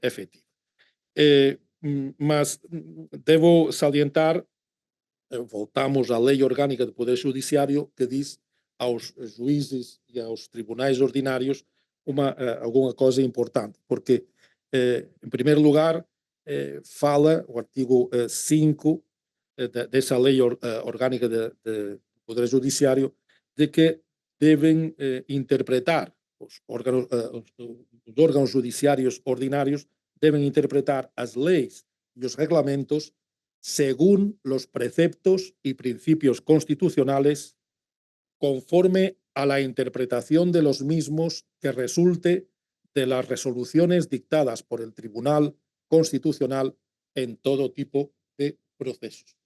efetiva. Mas devo salientar, voltamos à Lei Orgânica do Poder Judiciário, que diz aos juízes e aos tribunais ordinários alguma coisa importante, porque, em primeiro lugar, fala o artigo 5 dessa Lei Orgânica do Poder Judiciário, de que devem interpretar os órgãos judiciários ordinários devem interpretar as leis y los reglamentos según los preceptos y principios constitucionales conforme a la interpretación de los mismos que resulte de las resoluciones dictadas por el Tribunal Constitucional en todo tipo de procesos.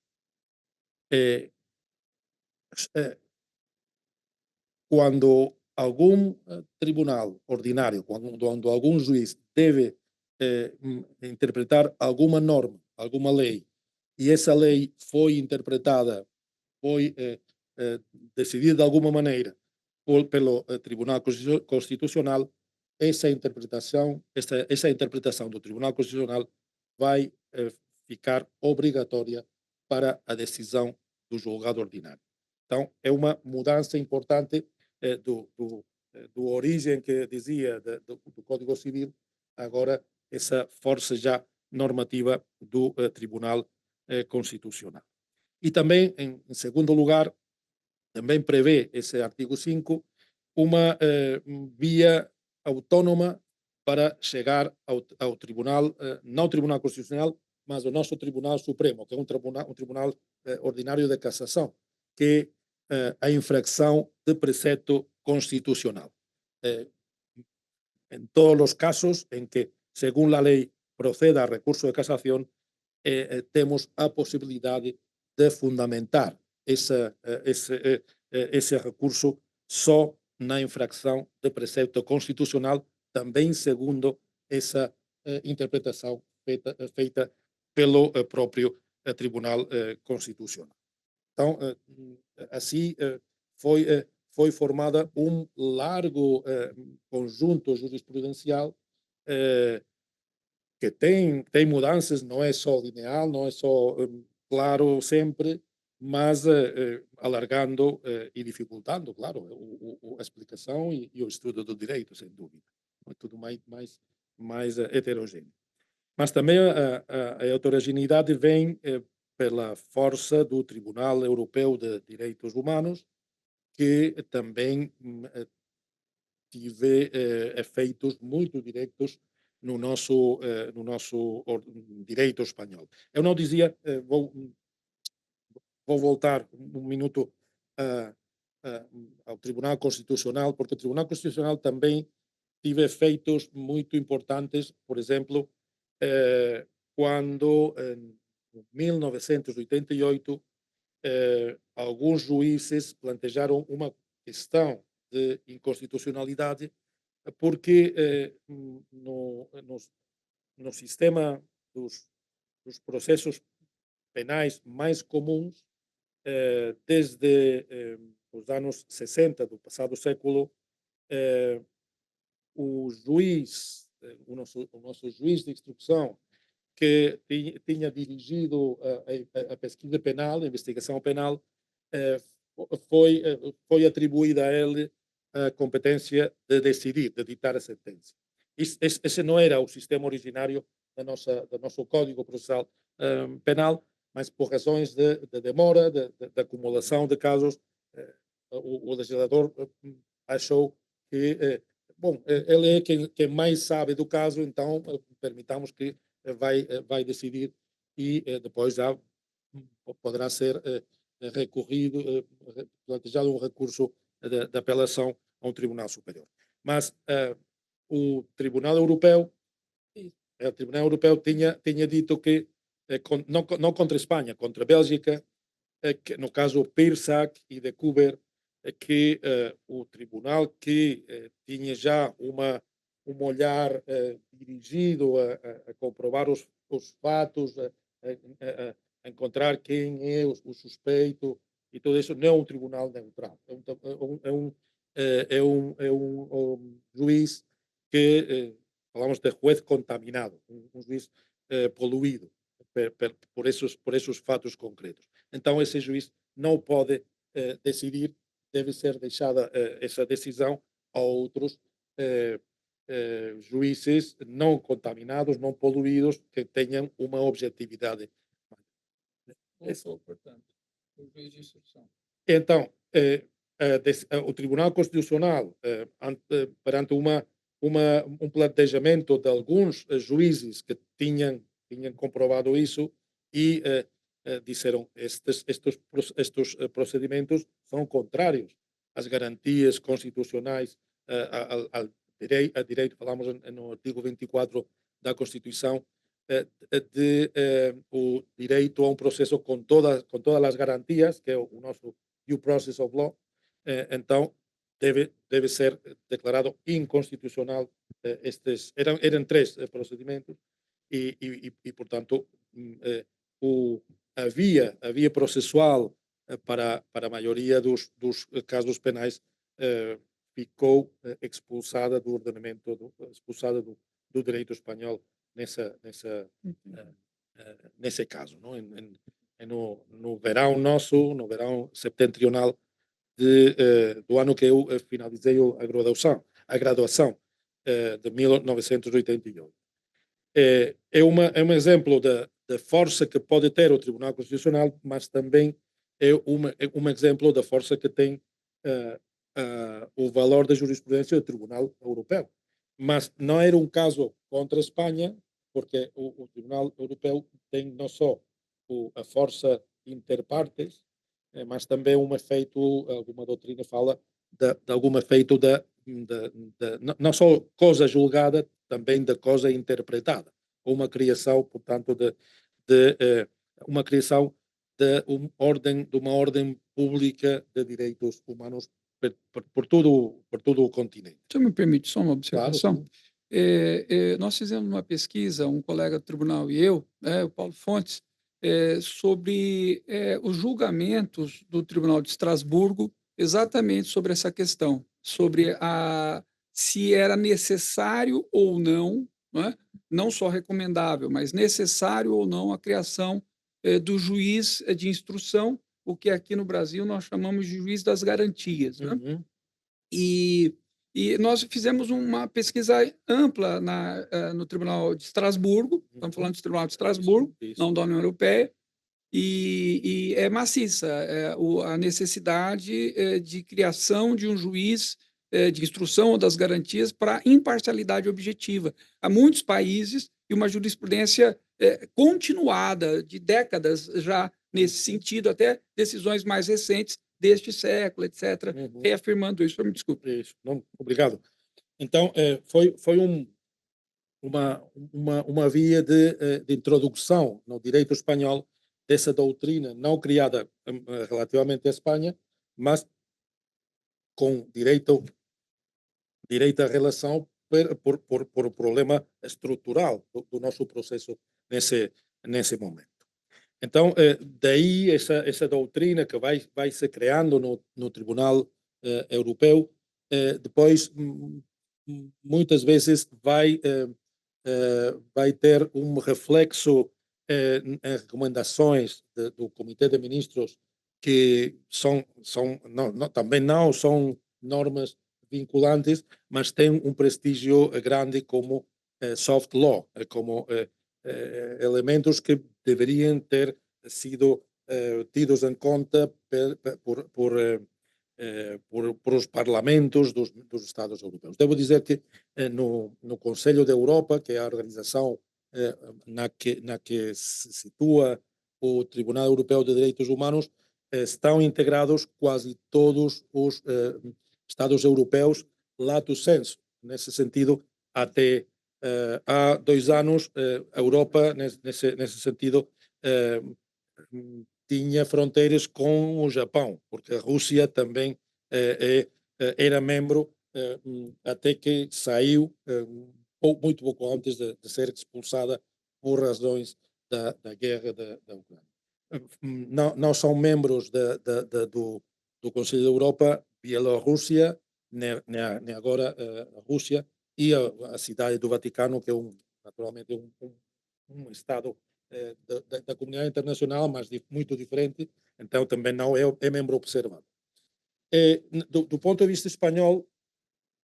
Cuando algún tribunal ordinario, cuando algún juiz debe interpretar alguma norma, alguma lei, e essa lei foi interpretada, foi decidida de alguma maneira pelo Tribunal Constitucional, essa interpretação do Tribunal Constitucional vai ficar obrigatória para a decisão do julgado ordinário. Então, é uma mudança importante do origem que dizia do Código Civil, agora essa força já normativa do Tribunal Constitucional. E também, em segundo lugar, também prevê esse artigo 5 uma via autónoma para chegar ao Tribunal, não ao Tribunal Constitucional, mas ao nosso Tribunal Supremo, que é um tribunal ordinário de cassação, que a infracção de preceito constitucional. En todos los casos en que, según la ley, proceda a recurso de casación, temos a posibilidade de fundamentar esse recurso só na infracção de preceito constitucional, também segundo essa interpretação feita pelo próprio Tribunal Constitucional. Então, assim foi formada largo conjunto jurisprudencial que tem mudanças, não é só linear, não é só claro sempre, mas alargando e dificultando, claro, a explicação e o estudo do direito, sem dúvida. É tudo mais heterogêneo. Mas também a heterogeneidade vem pela força do Tribunal Europeu de Direitos Humanos, que também tive efeitos muito diretos no nosso direito espanhol. Eu não dizia, vou voltar um minuto ao Tribunal Constitucional, porque o Tribunal Constitucional também tive efeitos muito importantes, por exemplo, quando em 1988 alguns juízes plantejaram uma questão de inconstitucionalidade porque no sistema dos processos penais mais comuns, desde os anos 60 do passado século, o nosso juiz de instrução, que tinha dirigido a pesquisa penal, a investigação penal, foi atribuída a ele a competência de decidir, de ditar a sentença. Esse não era o sistema originário do nosso Código Processal Penal, mas por razões de demora, de acumulação de casos, o legislador achou que, bom, ele é quem mais sabe do caso, então permitamos que vai decidir e depois já poderá ser recorrido, planejado um recurso de apelação a um tribunal superior. Mas o Tribunal Europeu tinha dito que, não contra a Espanha, contra a Bélgica, que, no caso PIRSAC e de Kuber, que o tribunal que tinha já um olhar dirigido a comprovar os fatos, a encontrar quem é o suspeito e tudo isso, não é um tribunal neutral. É um juiz que, falamos de juez contaminado, um juiz poluído por esses fatos concretos. Então, esse juiz não pode decidir, deve ser deixada essa decisão a outros juízes não contaminados, não poluídos, que tenham uma objetividade. Voltou, portanto, o juiz de instrução. Então, o Tribunal Constitucional, perante um planejamento de alguns juízes que tinham comprovado isso e disseram estes procedimentos são contrários às garantias constitucionais, a direito, falamos no artigo 24 da Constituição, o direito a um processo com todas as garantias, que é o nosso due process of law, então deve ser declarado inconstitucional. Eram três procedimentos e portanto, a via processual para a maioria dos casos penais ficou expulsada do ordenamento, expulsada do direito espanhol nesse caso, não? No verão nosso, no verão setentrional do ano que eu finalizei a graduação de 1988. É um exemplo da força que pode ter o Tribunal Constitucional, mas também é um exemplo da força que tem o valor da jurisprudência do Tribunal Europeu. Mas não era um caso contra a Espanha, porque o Tribunal Europeu tem não só a força inter partes, mas também alguma doutrina fala de algum efeito não só coisa julgada, também da coisa interpretada, ou uma criação, portanto, uma criação de uma ordem pública de direitos humanos por todo o continente. Você me permite só uma Claro, observação? Nós fizemos uma pesquisa, um colega do tribunal e eu, o Paulo Fontes, sobre os julgamentos do Tribunal de Estrasburgo, exatamente sobre essa questão, sobre se era necessário ou não, não só recomendável, mas necessário ou não a criação do juiz de instrução, o que aqui no Brasil nós chamamos de juiz das garantias. Uhum. E nós fizemos uma pesquisa ampla no Tribunal de Estrasburgo, estamos falando do Tribunal de Estrasburgo, Isso. não da União Europeia, e é maciça a necessidade de criação de um juiz de instrução ou das garantias para imparcialidade objetiva. Há muitos países e uma jurisprudência continuada de décadas já nesse sentido, até decisões mais recentes deste século, etc., reafirmando isso. Me desculpe. Isso. Não, obrigado. Então, foi uma via de introdução no direito espanhol dessa doutrina, não criada relativamente à Espanha, mas com direito à relação por um problema estrutural do nosso processo nesse momento. Então, daí essa doutrina que vai se criando no Tribunal Europeu, depois muitas vezes vai ter um reflexo em recomendações do Comitê de Ministros que também não são normas vinculantes, mas têm um prestígio grande como soft law, como elementos que deveriam ter sido tidos em conta por os parlamentos dos Estados europeus. Devo dizer que no Conselho da Europa, que é a organização na que se situa o Tribunal Europeu de Direitos Humanos, estão integrados quase todos os Estados europeus lato sensu. Nesse sentido, até há 2 anos, a Europa, nesse sentido, tinha fronteiras com o Japão, porque a Rússia também era membro até que saiu muito pouco antes de ser expulsada por razões da guerra da Ucrânia. Não são membros do Conselho da Europa Bielorrússia, nem agora a Rússia e a cidade do Vaticano, que é naturalmente um Estado da comunidade internacional, mas muito diferente, então também não é membro observado. Do ponto de vista espanhol,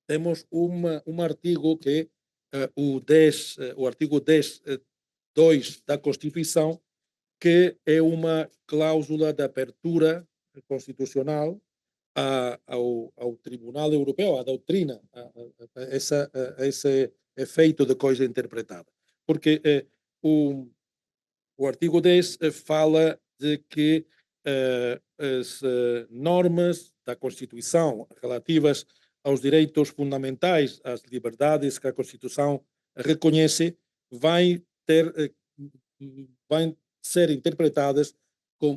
temos um artigo que é o artigo 10.2 da Constituição, que é uma cláusula de abertura constitucional ao Tribunal Europeu, à doutrina, a esse efeito de coisa interpretada. Porque o artigo 10 fala de que as normas da Constituição relativas aos direitos fundamentais, às liberdades que a Constituição reconhece, vai ser interpretadas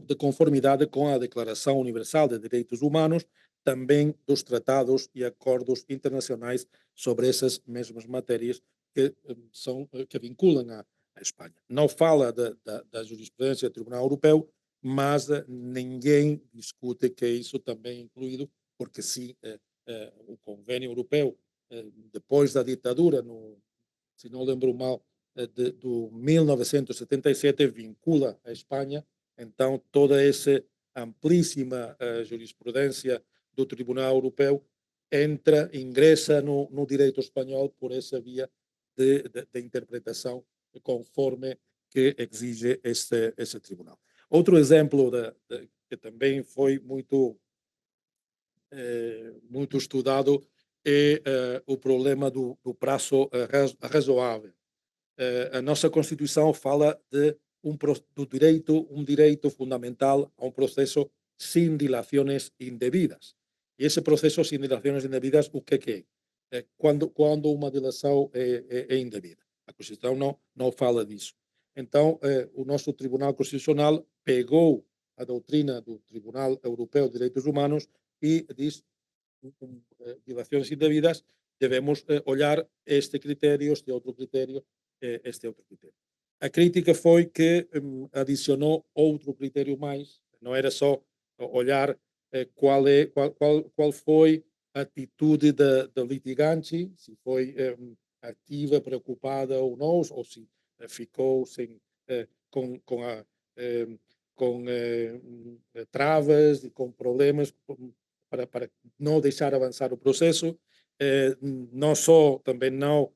de conformidade com a Declaração Universal de Direitos Humanos, também dos tratados e acordos internacionais sobre essas mesmas matérias que vinculam a Espanha. Não fala da jurisprudência do Tribunal Europeu, mas ninguém discute que isso também é incluído, porque se o Convênio Europeu, depois da ditadura, se não lembro mal, do 1977, vincula a Espanha, então toda essa amplíssima jurisprudência do Tribunal Europeu ingressa no direito espanhol por essa via de interpretação conforme que exige esse tribunal. Outro exemplo que também foi muito estudado é o problema do prazo razoável. A nossa Constituição fala um direito fundamental a um processo sem dilações indevidas. E esse processo sem dilações indevidas, o que é? Quando uma dilação é indevida. A Constituição não fala disso. Então, o nosso Tribunal Constitucional pegou a doutrina do Tribunal Europeu de Direitos Humanos e diz dilações indevidas, devemos olhar este critério, este outro critério. A crítica foi que adicionou outro critério mais, não era só olhar qual foi a atitude da litigante, se foi ativa, preocupada ou não, ou se ficou com travas e com problemas para não deixar avançar o processo, não só também não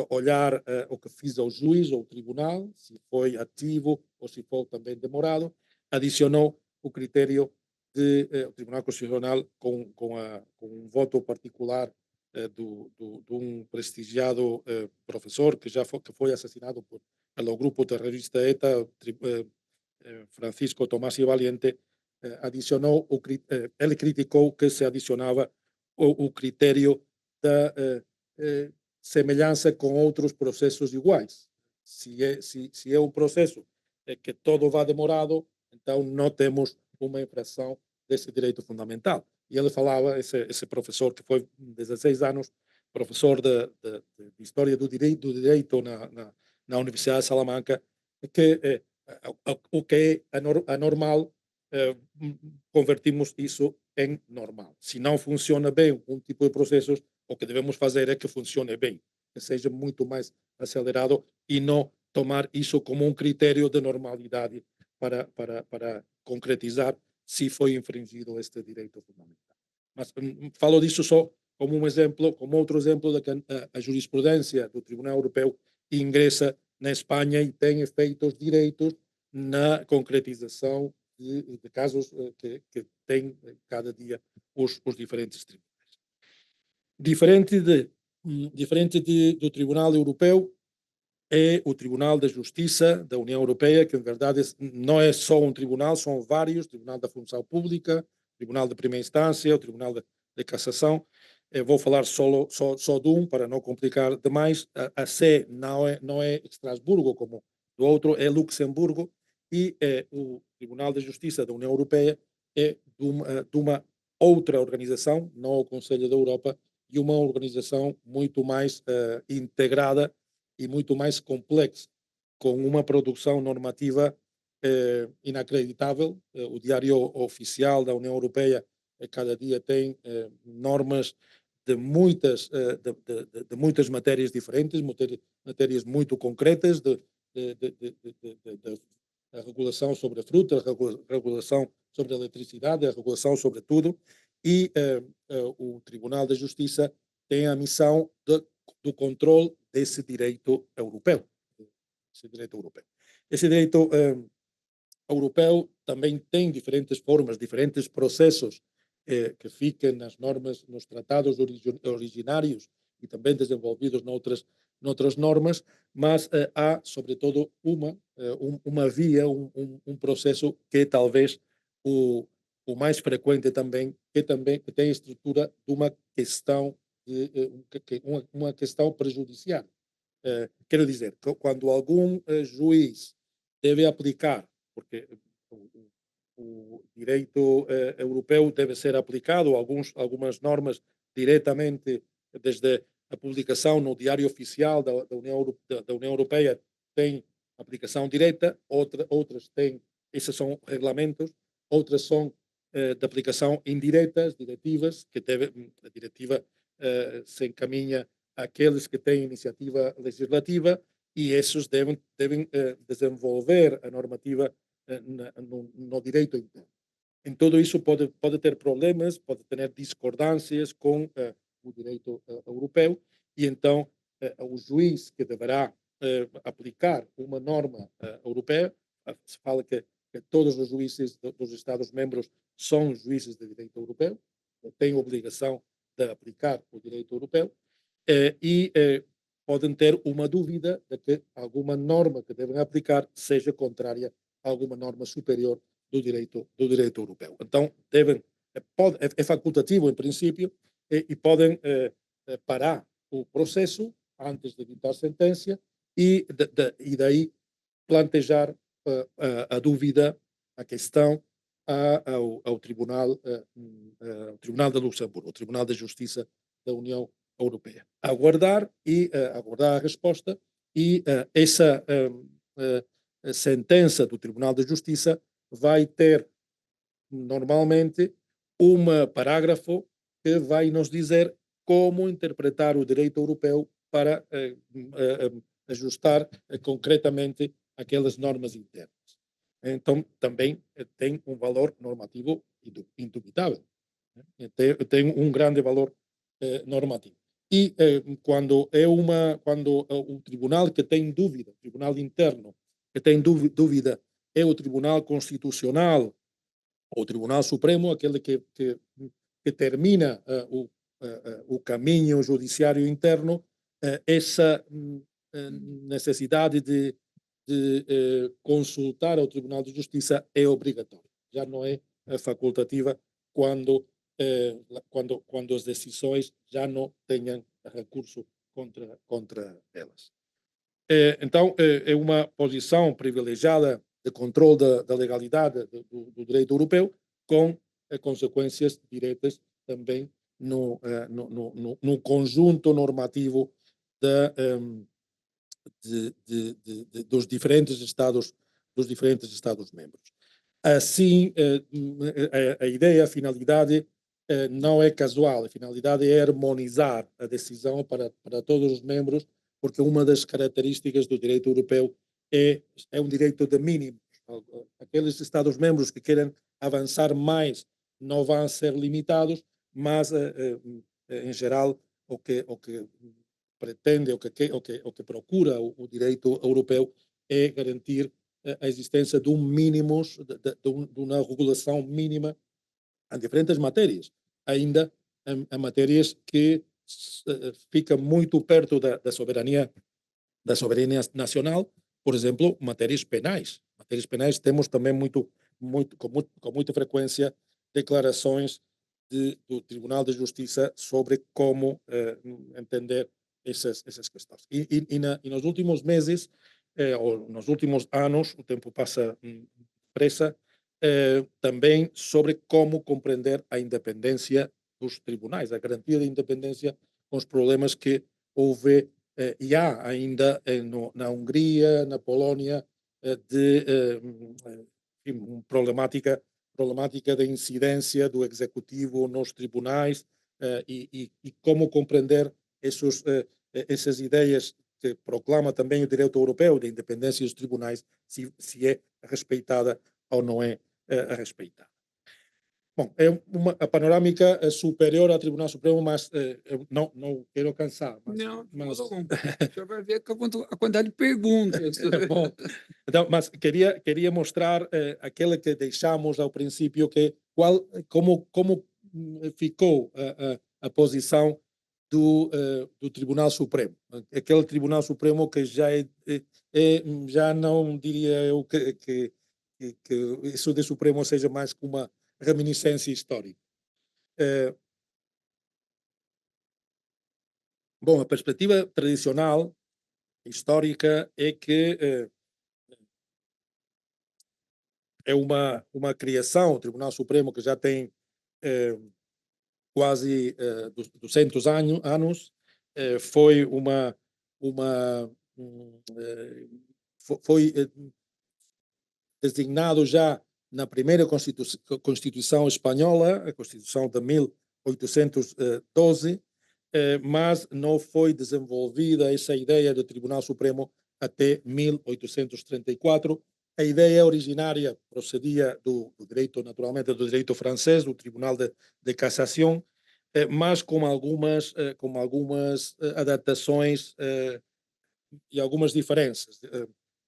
olhar o que fez o juiz ou o tribunal, se foi ativo ou se foi também demorado, adicionou o critério o Tribunal Constitucional com um voto particular de um prestigiado professor que foi assassinado pelo grupo terrorista ETA, Francisco Tomás y Valiente, adicionou ele criticou que se adicionava o critério da semelhança com outros processos iguais. Se é um processo que todo vai demorado, então não temos uma infração desse direito fundamental. E ele falava, esse professor que foi 16 anos, professor de História do Direito na Universidade de Salamanca, que o que é anormal, convertimos isso em normal. Se não funciona bem um tipo de processos, o que devemos fazer é que funcione bem, que seja muito mais acelerado e não tomar isso como um critério de normalidade para concretizar se foi infringido este direito fundamental. Mas falo disso só como um exemplo, como outro exemplo de que a jurisprudência do Tribunal Europeu ingressa na Espanha e tem efeitos direitos na concretização de casos que têm cada dia os diferentes tribunais. Diferente do Tribunal Europeu, é o Tribunal da Justiça da União Europeia, que, em verdade, não é só um tribunal, são vários: Tribunal da Função Pública, Tribunal de Primeira Instância, o Tribunal de Cassação. Vou falar só de um, para não complicar demais. A C não é Estrasburgo, como do outro, é Luxemburgo, e o Tribunal de Justiça da União Europeia é de uma outra organização, não o Conselho da Europa, e uma organização muito mais integrada e muito mais complexa, com uma produção normativa inacreditável. O Diário Oficial da União Europeia cada dia tem normas de muitas, de muitas matérias diferentes, matérias muito concretas, a regulação sobre a fruta, a regulação sobre a eletricidade, a regulação sobre tudo, e o Tribunal da Justiça tem a missão do controle desse direito europeu. Esse direito europeu. Esse direito europeu também tem diferentes formas, diferentes processos que ficam nas normas, nos tratados originários e também desenvolvidos noutras normas, mas há, sobretudo, uma via, um processo que é talvez o mais frequente também, que tem a estrutura de uma questão, uma questão prejudicial. Quero dizer, quando algum juiz deve aplicar, porque o direito europeu deve ser aplicado, algumas normas diretamente desde a publicação no Diário Oficial da União Europeia têm aplicação direta, outras têm, esses são regulamentos, outras são de aplicação indireta, diretivas, a diretiva se encaminha àqueles que têm iniciativa legislativa e esses devem desenvolver a normativa no direito interno. Em tudo isso pode ter problemas, pode ter discordâncias com o direito europeu e então o juiz que deverá aplicar uma norma europeia, se fala que todos os juízes dos Estados-membros são juízes de direito europeu, têm obrigação de aplicar o direito europeu e podem ter uma dúvida de que alguma norma que devem aplicar seja contrária a alguma norma superior do direito europeu. Então, é facultativo, em princípio, e podem parar o processo antes de editar sentença e daí plantejar a dúvida, a questão ao Tribunal de Luxemburgo, o Tribunal de Justiça da União Europeia. Aguardar a resposta e essa sentença do Tribunal de Justiça vai ter normalmente um parágrafo que vai nos dizer como interpretar o direito europeu para ajustar concretamente aquelas normas internas. Então, também tem um valor normativo indubitável. Tem um grande valor normativo. E quando o tribunal que tem dúvida, o tribunal interno que tem dúvida é o Tribunal Constitucional ou o Tribunal Supremo, aquele que termina o caminho judiciário interno, essa necessidade de consultar ao Tribunal de Justiça é obrigatória. Já não é facultativa quando as decisões já não tenham recurso contra elas. Então, é uma posição privilegiada de controle da legalidade do direito europeu, com consequências diretas também no conjunto normativo dos diferentes Estados-membros. Assim, a ideia, a finalidade não é casual, a finalidade é harmonizar a decisão para todos os membros, porque uma das características do direito europeu é um direito de mínimos. Aqueles Estados-membros que querem avançar mais não vão ser limitados, mas, em geral, o que pretende, o que procura o direito europeu é garantir a existência de mínimos, de uma regulação mínima em diferentes matérias, ainda em matérias que fica muito perto da soberania nacional, por exemplo, matérias penais. Matérias penais temos também com muita frequência declarações do Tribunal de Justiça sobre como entender essas questões. E nos últimos meses, ou nos últimos anos, o tempo passa depressa, também sobre como compreender a independência dos tribunais, a garantia de independência com os problemas que houve e há ainda na Hungria, na Polónia, enfim, problemática da incidência do executivo nos tribunais e como compreender essas ideias que proclama também o direito europeu da independência dos tribunais, se é respeitada ou não é respeitada. Bom, é a panorâmica superior ao Tribunal Supremo, mas eu não quero cansar. Não, Mas o senhor vai ver a quantidade de perguntas. bom, então, mas queria mostrar aquela que deixamos ao princípio, que como ficou a posição do Tribunal Supremo. Aquele Tribunal Supremo que já não diria eu que isso de Supremo seja mais que uma reminiscência histórica. Bom, a perspectiva tradicional, histórica, é que é uma criação, o Tribunal Supremo que já tem quase 200 anos, foi foi designado já na primeira Constituição espanhola, a Constituição de 1812, mas não foi desenvolvida essa ideia do Tribunal Supremo até 1834. A ideia originária procedia do direito, naturalmente, do direito francês, do Tribunal de Cassação, mas com algumas adaptações e algumas diferenças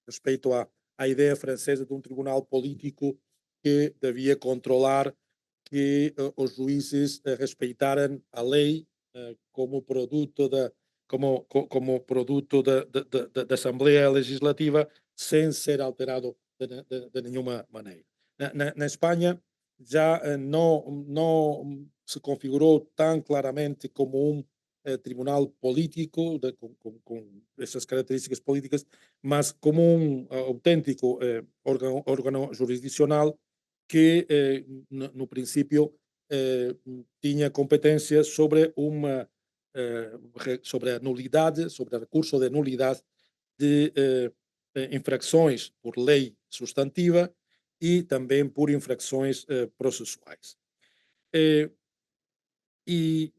respeito à ideia francesa de um tribunal político que devia controlar que os juízes respeitaram a lei como produto como produto da Assembleia Legislativa, sem ser alterado de nenhuma maneira. Na Espanha já não se configurou tão claramente como um tribunal político, com essas características políticas, mas como um autêntico órgão jurisdicional que, no princípio, tinha competência sobre sobre a nulidade, sobre o recurso de nulidade de infrações por lei substantiva e também por infrações processuais. E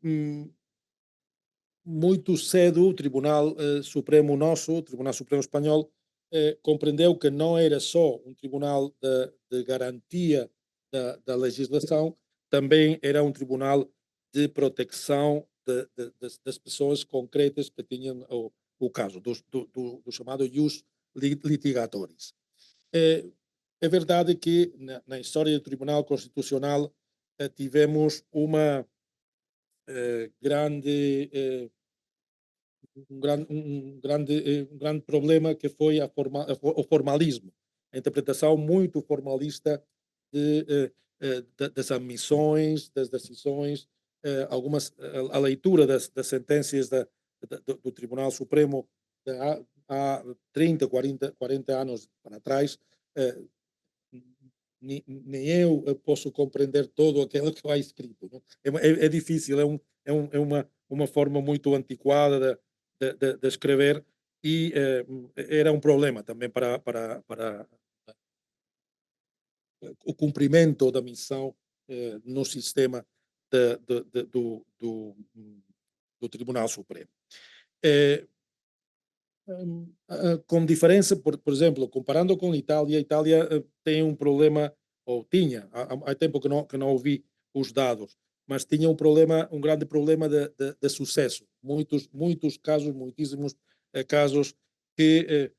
muito cedo o Tribunal Supremo nosso, o Tribunal Supremo Espanhol, compreendeu que não era só um tribunal de garantia da legislação, também era um tribunal de proteção das pessoas concretas que tinham o caso, do chamado ius litigatoris. É verdade que na história do Tribunal Constitucional tivemos um grande problema, que foi o formalismo, a interpretação muito formalista das admissões, das decisões, a leitura das sentenças do Tribunal Supremo há 30, 40 anos para trás. Nem eu posso compreender todo aquilo que vai escrito. Não? É difícil, é uma forma muito antiquada de escrever, e era um problema também para o cumprimento da missão no sistema do Tribunal Supremo. Com diferença, por exemplo, comparando com a Itália tem um problema, ou tinha, há tempo que não ouvi os dados, mas tinha um grande problema de sucesso. Muitos casos, muitíssimos casos que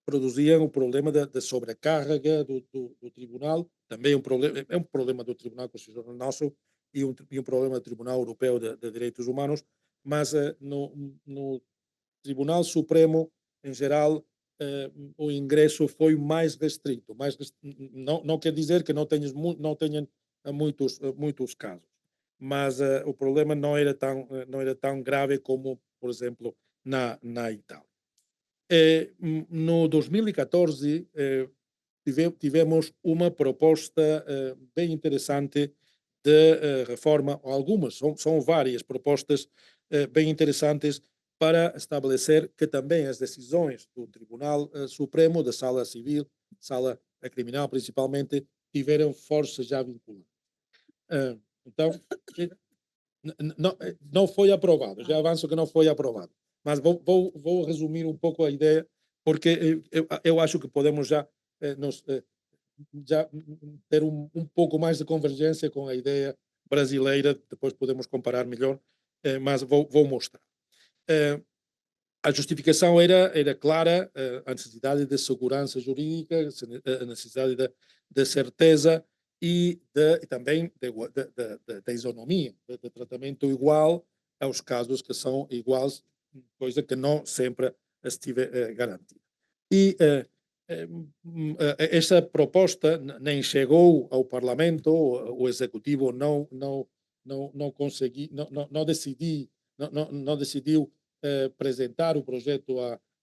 produziam o problema da sobrecarga do tribunal, também é um problema do Tribunal Constitucional nosso e um problema do Tribunal Europeu de Direitos Humanos, mas no Tribunal Supremo, em geral, o ingresso foi mais restrito. Não quer dizer que não tenha muitos casos. mas o problema não era tão grave como, por exemplo, na Itália. No 2014, tivemos uma proposta bem interessante de reforma, ou algumas, são várias propostas bem interessantes para estabelecer que também as decisões do Tribunal Supremo, da Sala Civil, Sala Criminal principalmente, tiveram força já vinculante. Então, não foi aprovado, já avanço que não foi aprovado, mas vou resumir um pouco a ideia, porque eu acho que podemos já ter um pouco mais de convergência com a ideia brasileira, depois podemos comparar melhor, mas vou mostrar. A justificação era clara, a necessidade de segurança jurídica, a necessidade de certeza e também da isonomia, de tratamento igual aos casos que são iguais, coisa que não sempre estive garantida. E esta proposta nem chegou ao Parlamento, o Executivo não decidiu apresentar o projeto,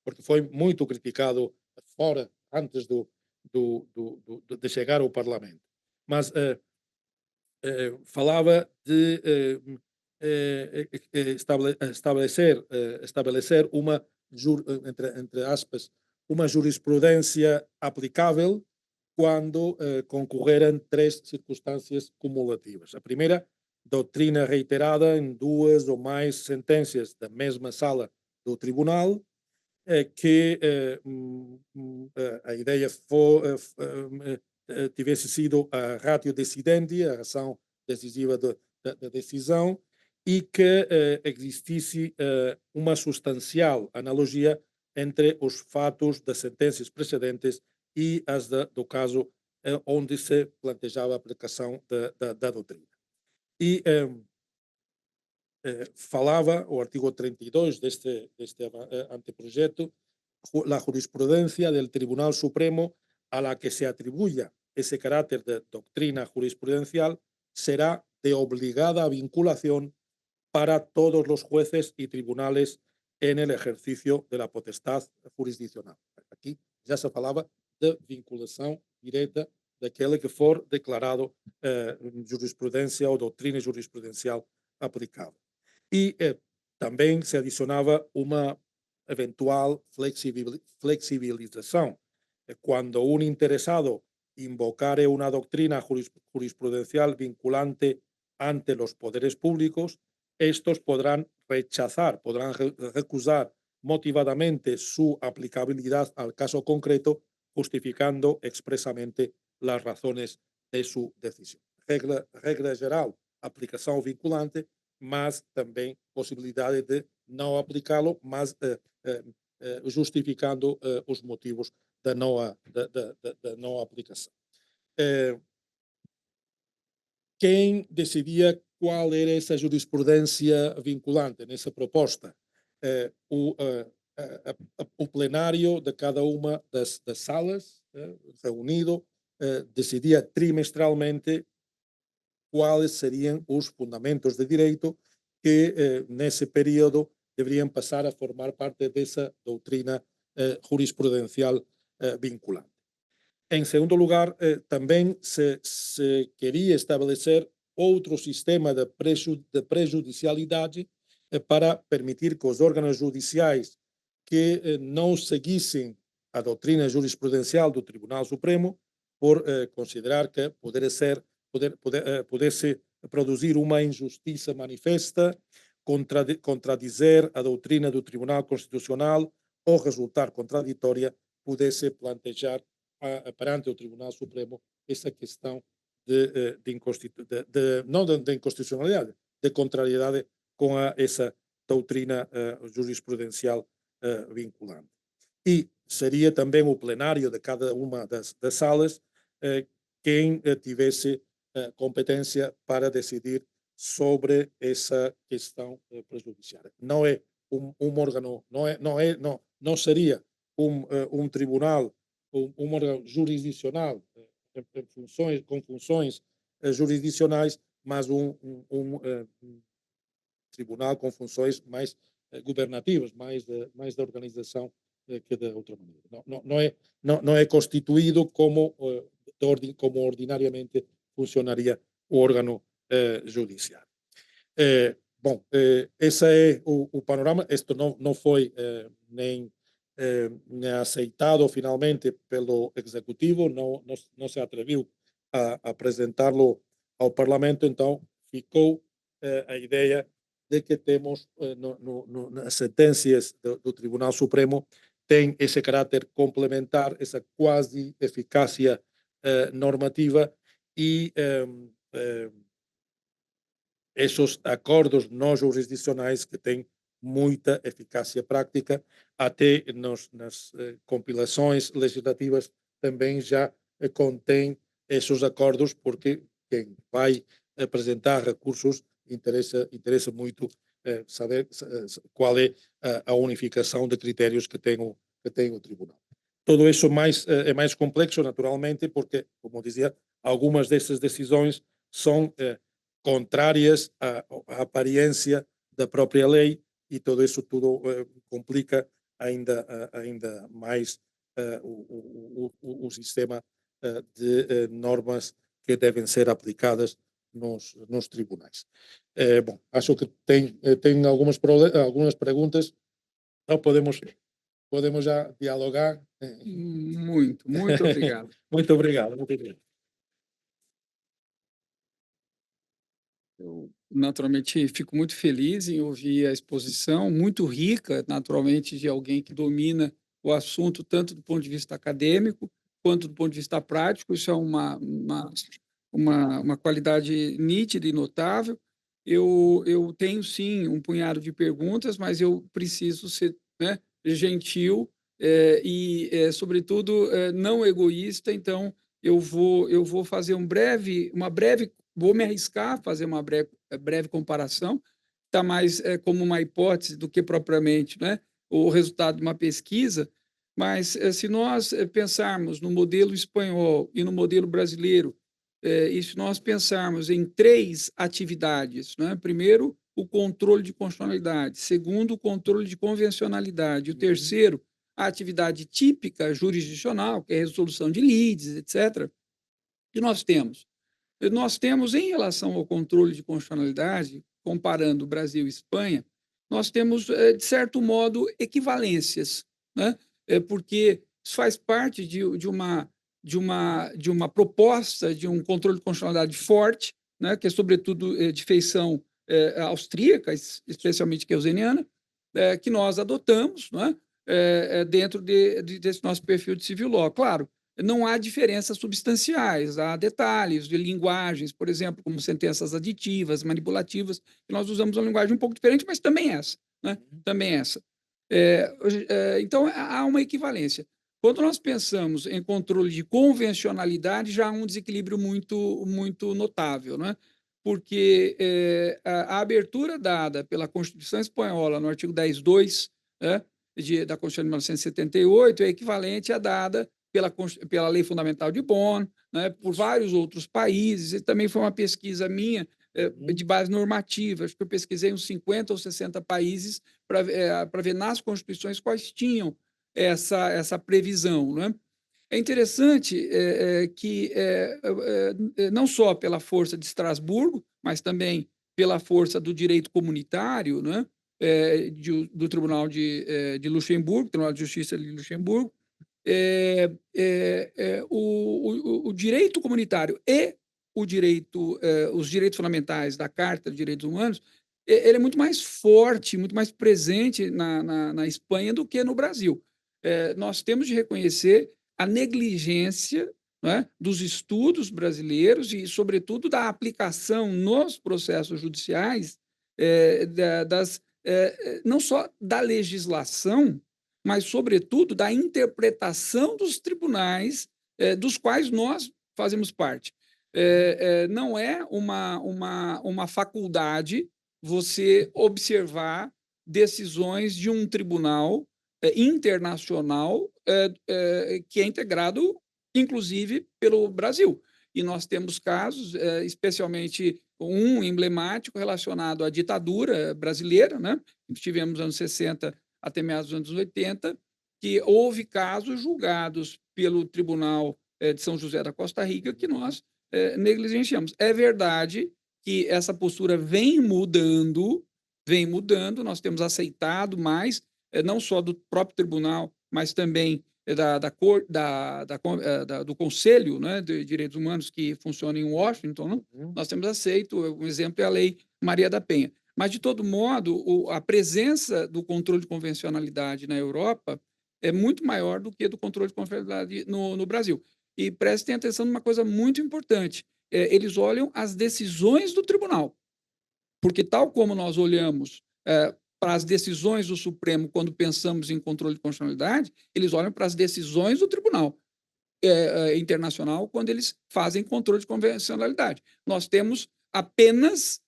porque foi muito criticado fora, antes de chegar ao Parlamento. Mas falava de estabelecer uma, entre aspas, uma jurisprudência aplicável quando concorreram três circunstâncias cumulativas. A primeira, doutrina reiterada em duas ou mais sentenças da mesma sala do tribunal, que a ideia tivesse sido a ratio decidendi, a razão decisiva da decisão, e que existisse uma substancial analogia entre os fatos das sentenças precedentes e as do caso onde se plantejava a aplicação da doutrina. E falava o artigo 32 deste anteprojeto, la jurisprudencia del Tribunal Supremo a la que se atribuya ese carácter de doctrina jurisprudencial será de obligada vinculación para todos los jueces y tribunales en el ejercicio de la potestad jurisdiccional. Aquí já se falava de vinculação direta daquele que for declarado jurisprudência ou doutrina jurisprudencial aplicável. E também se adicionava uma eventual flexibilização. Quando um interessado invocare una doctrina jurisprudencial vinculante ante los poderes públicos, estos podrán recusar motivadamente su aplicabilidad al caso concreto, justificando expresamente las razones de su decisión. Regra geral, aplicação vinculante, mas também possibilidade de não aplicá-lo, mas justificando os motivos da não aplicação. Quem decidia qual era essa jurisprudência vinculante nessa proposta? O plenário de cada uma das salas, reunido, decidia trimestralmente quais seriam os fundamentos de direito que, nesse período, deveriam passar a formar parte dessa doutrina jurisprudencial vinculante. Em segundo lugar, também se queria estabelecer outro sistema de prejudicialidade para permitir que os órgãos judiciais que não seguissem a doutrina jurisprudencial do Tribunal Supremo, por considerar que pudesse produzir uma injustiça manifesta, contradizer a doutrina do Tribunal Constitucional ou resultar contraditória, pudesse plantejar perante o Tribunal Supremo essa questão não de inconstitucionalidade, de contrariedade com essa doutrina jurisprudencial vinculante. E seria também o plenário de cada uma das salas quem tivesse competência para decidir sobre essa questão prejudicial. Não é um órgão, não seria um tribunal, um órgão jurisdicional com funções jurisdicionais, mas um tribunal com funções mais governativas, mais da organização que da outra maneira. Não é constituído como ordinariamente funcionaria o órgão judiciário. Bom, esse é o panorama. Isto não foi nem aceitado finalmente pelo Executivo, não se atreviu a apresentá-lo ao Parlamento, então ficou a ideia de que temos nas sentenças do Tribunal Supremo tem esse caráter complementar, essa quase eficácia normativa e esses acordos não jurisdicionais que têm muita eficácia prática, até nas compilações legislativas também já contém esses acordos, porque quem vai apresentar recursos interessa muito saber qual é a unificação de critérios que tem o tribunal. Tudo isso é mais complexo, naturalmente, porque, como dizia, algumas dessas decisões são contrárias à aparência da própria lei e tudo complica ainda mais o sistema de normas que devem ser aplicadas nos tribunais. Bom, acho que tem algumas perguntas, então podemos já dialogar. Muito obrigado. Muito obrigado. Muito obrigado. Eu, naturalmente, fico muito feliz em ouvir a exposição, muito rica, naturalmente, de alguém que domina o assunto, tanto do ponto de vista acadêmico, quanto do ponto de vista prático. Isso é uma qualidade nítida e notável. Eu tenho, sim, um punhado de perguntas, mas eu preciso ser, né, gentil sobretudo, não egoísta. Então, eu vou fazer vou me arriscar a fazer uma breve comparação, está mais como uma hipótese do que propriamente, né, o resultado de uma pesquisa, mas se nós pensarmos no modelo espanhol e no modelo brasileiro, e se nós pensarmos em 3 atividades, né, primeiro, o controle de constitucionalidade, segundo, o controle de convencionalidade, o terceiro, a atividade típica jurisdicional, que é a resolução de lides, etc., que nós temos? Nós temos, em relação ao controle de constitucionalidade, comparando Brasil e Espanha, nós temos, de certo modo, equivalências, né? Porque isso faz parte de uma proposta de um controle de constitucionalidade forte, né? Que é, sobretudo, de feição austríaca, especialmente keynesiana, que nós adotamos, né? Dentro desse nosso perfil de civil law. Claro, não há diferenças substanciais, há detalhes de linguagens, por exemplo, como sentenças aditivas, manipulativas, que nós usamos uma linguagem um pouco diferente, mas também essa, né? Também essa. Então, há uma equivalência. Quando nós pensamos em controle de convencionalidade, já há um desequilíbrio muito notável, né? Porque a abertura dada pela Constituição Espanhola, no artigo 10.2, né, da Constituição de 1978, é equivalente à dada pela Lei Fundamental de Bonn, né, por vários outros países, e também foi uma pesquisa minha de base normativa. Acho que eu pesquisei uns 50 ou 60 países para ver nas constituições quais tinham essa previsão, né? É interessante que, não só pela força de Estrasburgo, mas também pela força do direito comunitário, né, do Tribunal de Luxemburgo, Tribunal de Justiça de Luxemburgo, o direito comunitário e os direitos fundamentais da Carta dos Direitos Humanos, ele é muito mais forte, muito mais presente na Espanha do que no Brasil. Nós temos de reconhecer a negligência, né, dos estudos brasileiros e, sobretudo, da aplicação nos processos judiciais não só da legislação, mas, sobretudo, da interpretação dos tribunais dos quais nós fazemos parte. Não é uma faculdade você observar decisões de um tribunal internacional que é integrado, inclusive, pelo Brasil. e nós temos casos, especialmente um emblemático relacionado à ditadura brasileira, né? Tivemos nos anos 60 até meados dos anos 80, que houve casos julgados pelo Tribunal de São José da Costa Rica que nós negligenciamos. É verdade que essa postura vem mudando, nós temos aceitado mais, não só do próprio tribunal, mas também do Conselho, né, de Direitos Humanos que funciona em Washington, né? Nós temos aceito, um exemplo é a Lei Maria da Penha. Mas, de todo modo, a presença do controle de convencionalidade na Europa é muito maior do que do controle de convencionalidade no Brasil. E prestem atenção numa coisa muito importante: eles olham as decisões do tribunal, porque, tal como nós olhamos para as decisões do Supremo quando pensamos em controle de constitucionalidade, eles olham para as decisões do Tribunal Internacional quando eles fazem controle de convencionalidade. Nós temos apenas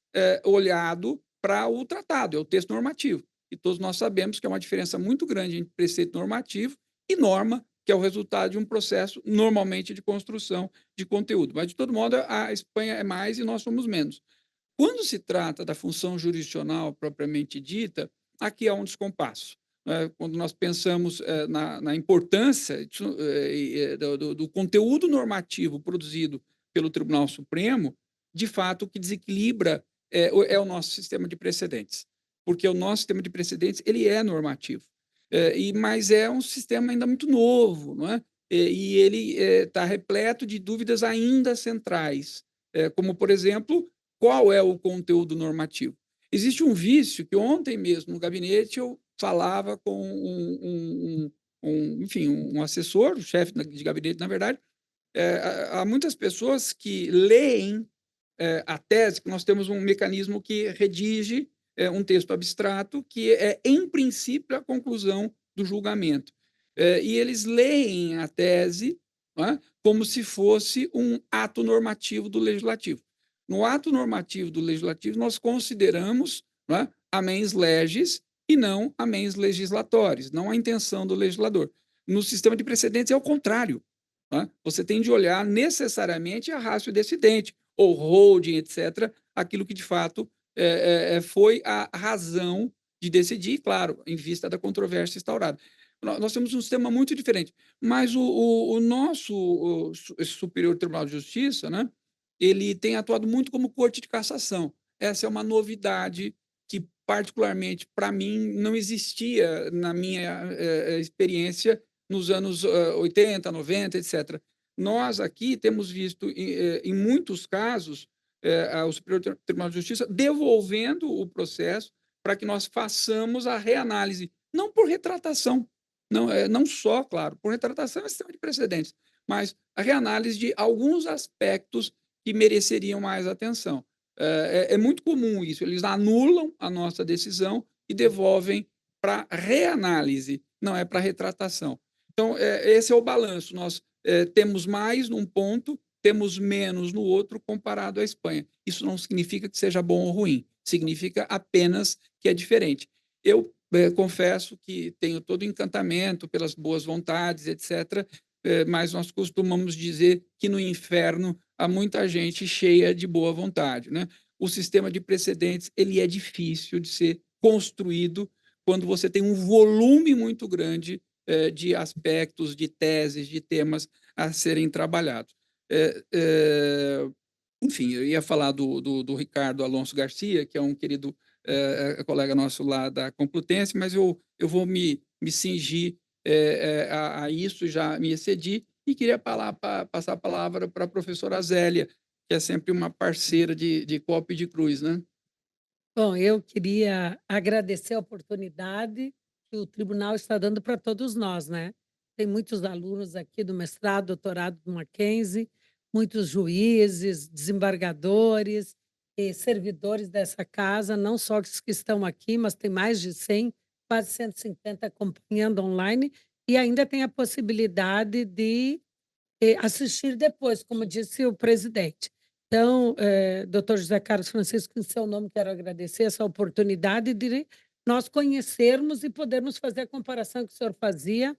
olhado para o tratado, é o texto normativo. E todos nós sabemos que é uma diferença muito grande entre preceito normativo e norma, que é o resultado de um processo, normalmente, de construção de conteúdo. Mas, de todo modo, a Espanha é mais e nós somos menos. Quando se trata da função jurisdicional propriamente dita, aqui há um descompasso. Quando nós pensamos na importância do conteúdo normativo produzido pelo Tribunal Supremo, de fato, o que desequilibra é o nosso sistema de precedentes, porque o nosso sistema de precedentes ele é normativo, mas é um sistema ainda muito novo, não é? E ele está repleto de dúvidas ainda centrais, como, por exemplo, qual é o conteúdo normativo. Existe um vício que ontem mesmo no gabinete eu falava com um assessor, o chefe de gabinete, na verdade. Há muitas pessoas que leem a tese, que nós temos um mecanismo que redige um texto abstrato, que é, em princípio, a conclusão do julgamento. E eles leem a tese, não é, como se fosse um ato normativo do legislativo. No ato normativo do legislativo, nós consideramos, não é, a mens legis e não a mens legislatoris, não a intenção do legislador. No sistema de precedentes é o contrário. Não é? Você tem de olhar necessariamente a ratio decidente, ou holding, etc., aquilo que de fato foi a razão de decidir, claro, em vista da controvérsia instaurada. Nós temos um sistema muito diferente, mas o nosso Superior Tribunal de Justiça, né, ele tem atuado muito como corte de cassação. Essa é uma novidade que, particularmente, para mim, não existia na minha experiência nos anos 80, 90, etc. Nós aqui temos visto, em muitos casos, o Superior Tribunal de Justiça devolvendo o processo para que nós façamos a reanálise, não por retratação, não só, claro, por retratação é sistema de precedentes, mas a reanálise de alguns aspectos que mereceriam mais atenção. É muito comum isso, eles anulam a nossa decisão e devolvem para reanálise, não é para retratação. Então, esse é o balanço. Nós temos mais num ponto, temos menos no outro comparado à Espanha. Isso não significa que seja bom ou ruim, significa apenas que é diferente. Eu confesso que tenho todo encantamento pelas boas vontades, etc., mas nós costumamos dizer que no inferno há muita gente cheia de boa vontade, né? O sistema de precedentes ele é difícil de ser construído quando você tem um volume muito grande de aspectos, de teses, de temas a serem trabalhados. Enfim, eu ia falar do Ricardo Alonso Garcia, que é um querido colega nosso lá da Complutense, mas eu vou me cingir a isso, já me excedi, e queria passar a palavra para a professora Zélia, que é sempre uma parceira de Copa e de Cruz, né? Bom, eu queria agradecer a oportunidade que o tribunal está dando para todos nós, né? Tem muitos alunos aqui do mestrado, doutorado do Mackenzie, muitos juízes, desembargadores e servidores dessa casa, não só os que estão aqui, mas tem mais de 100, quase 150 acompanhando online, e ainda tem a possibilidade de assistir depois, como disse o presidente. Então, doutor José Carlos Francisco, em seu nome, quero agradecer essa oportunidade de nós conhecermos e podermos fazer a comparação que o senhor fazia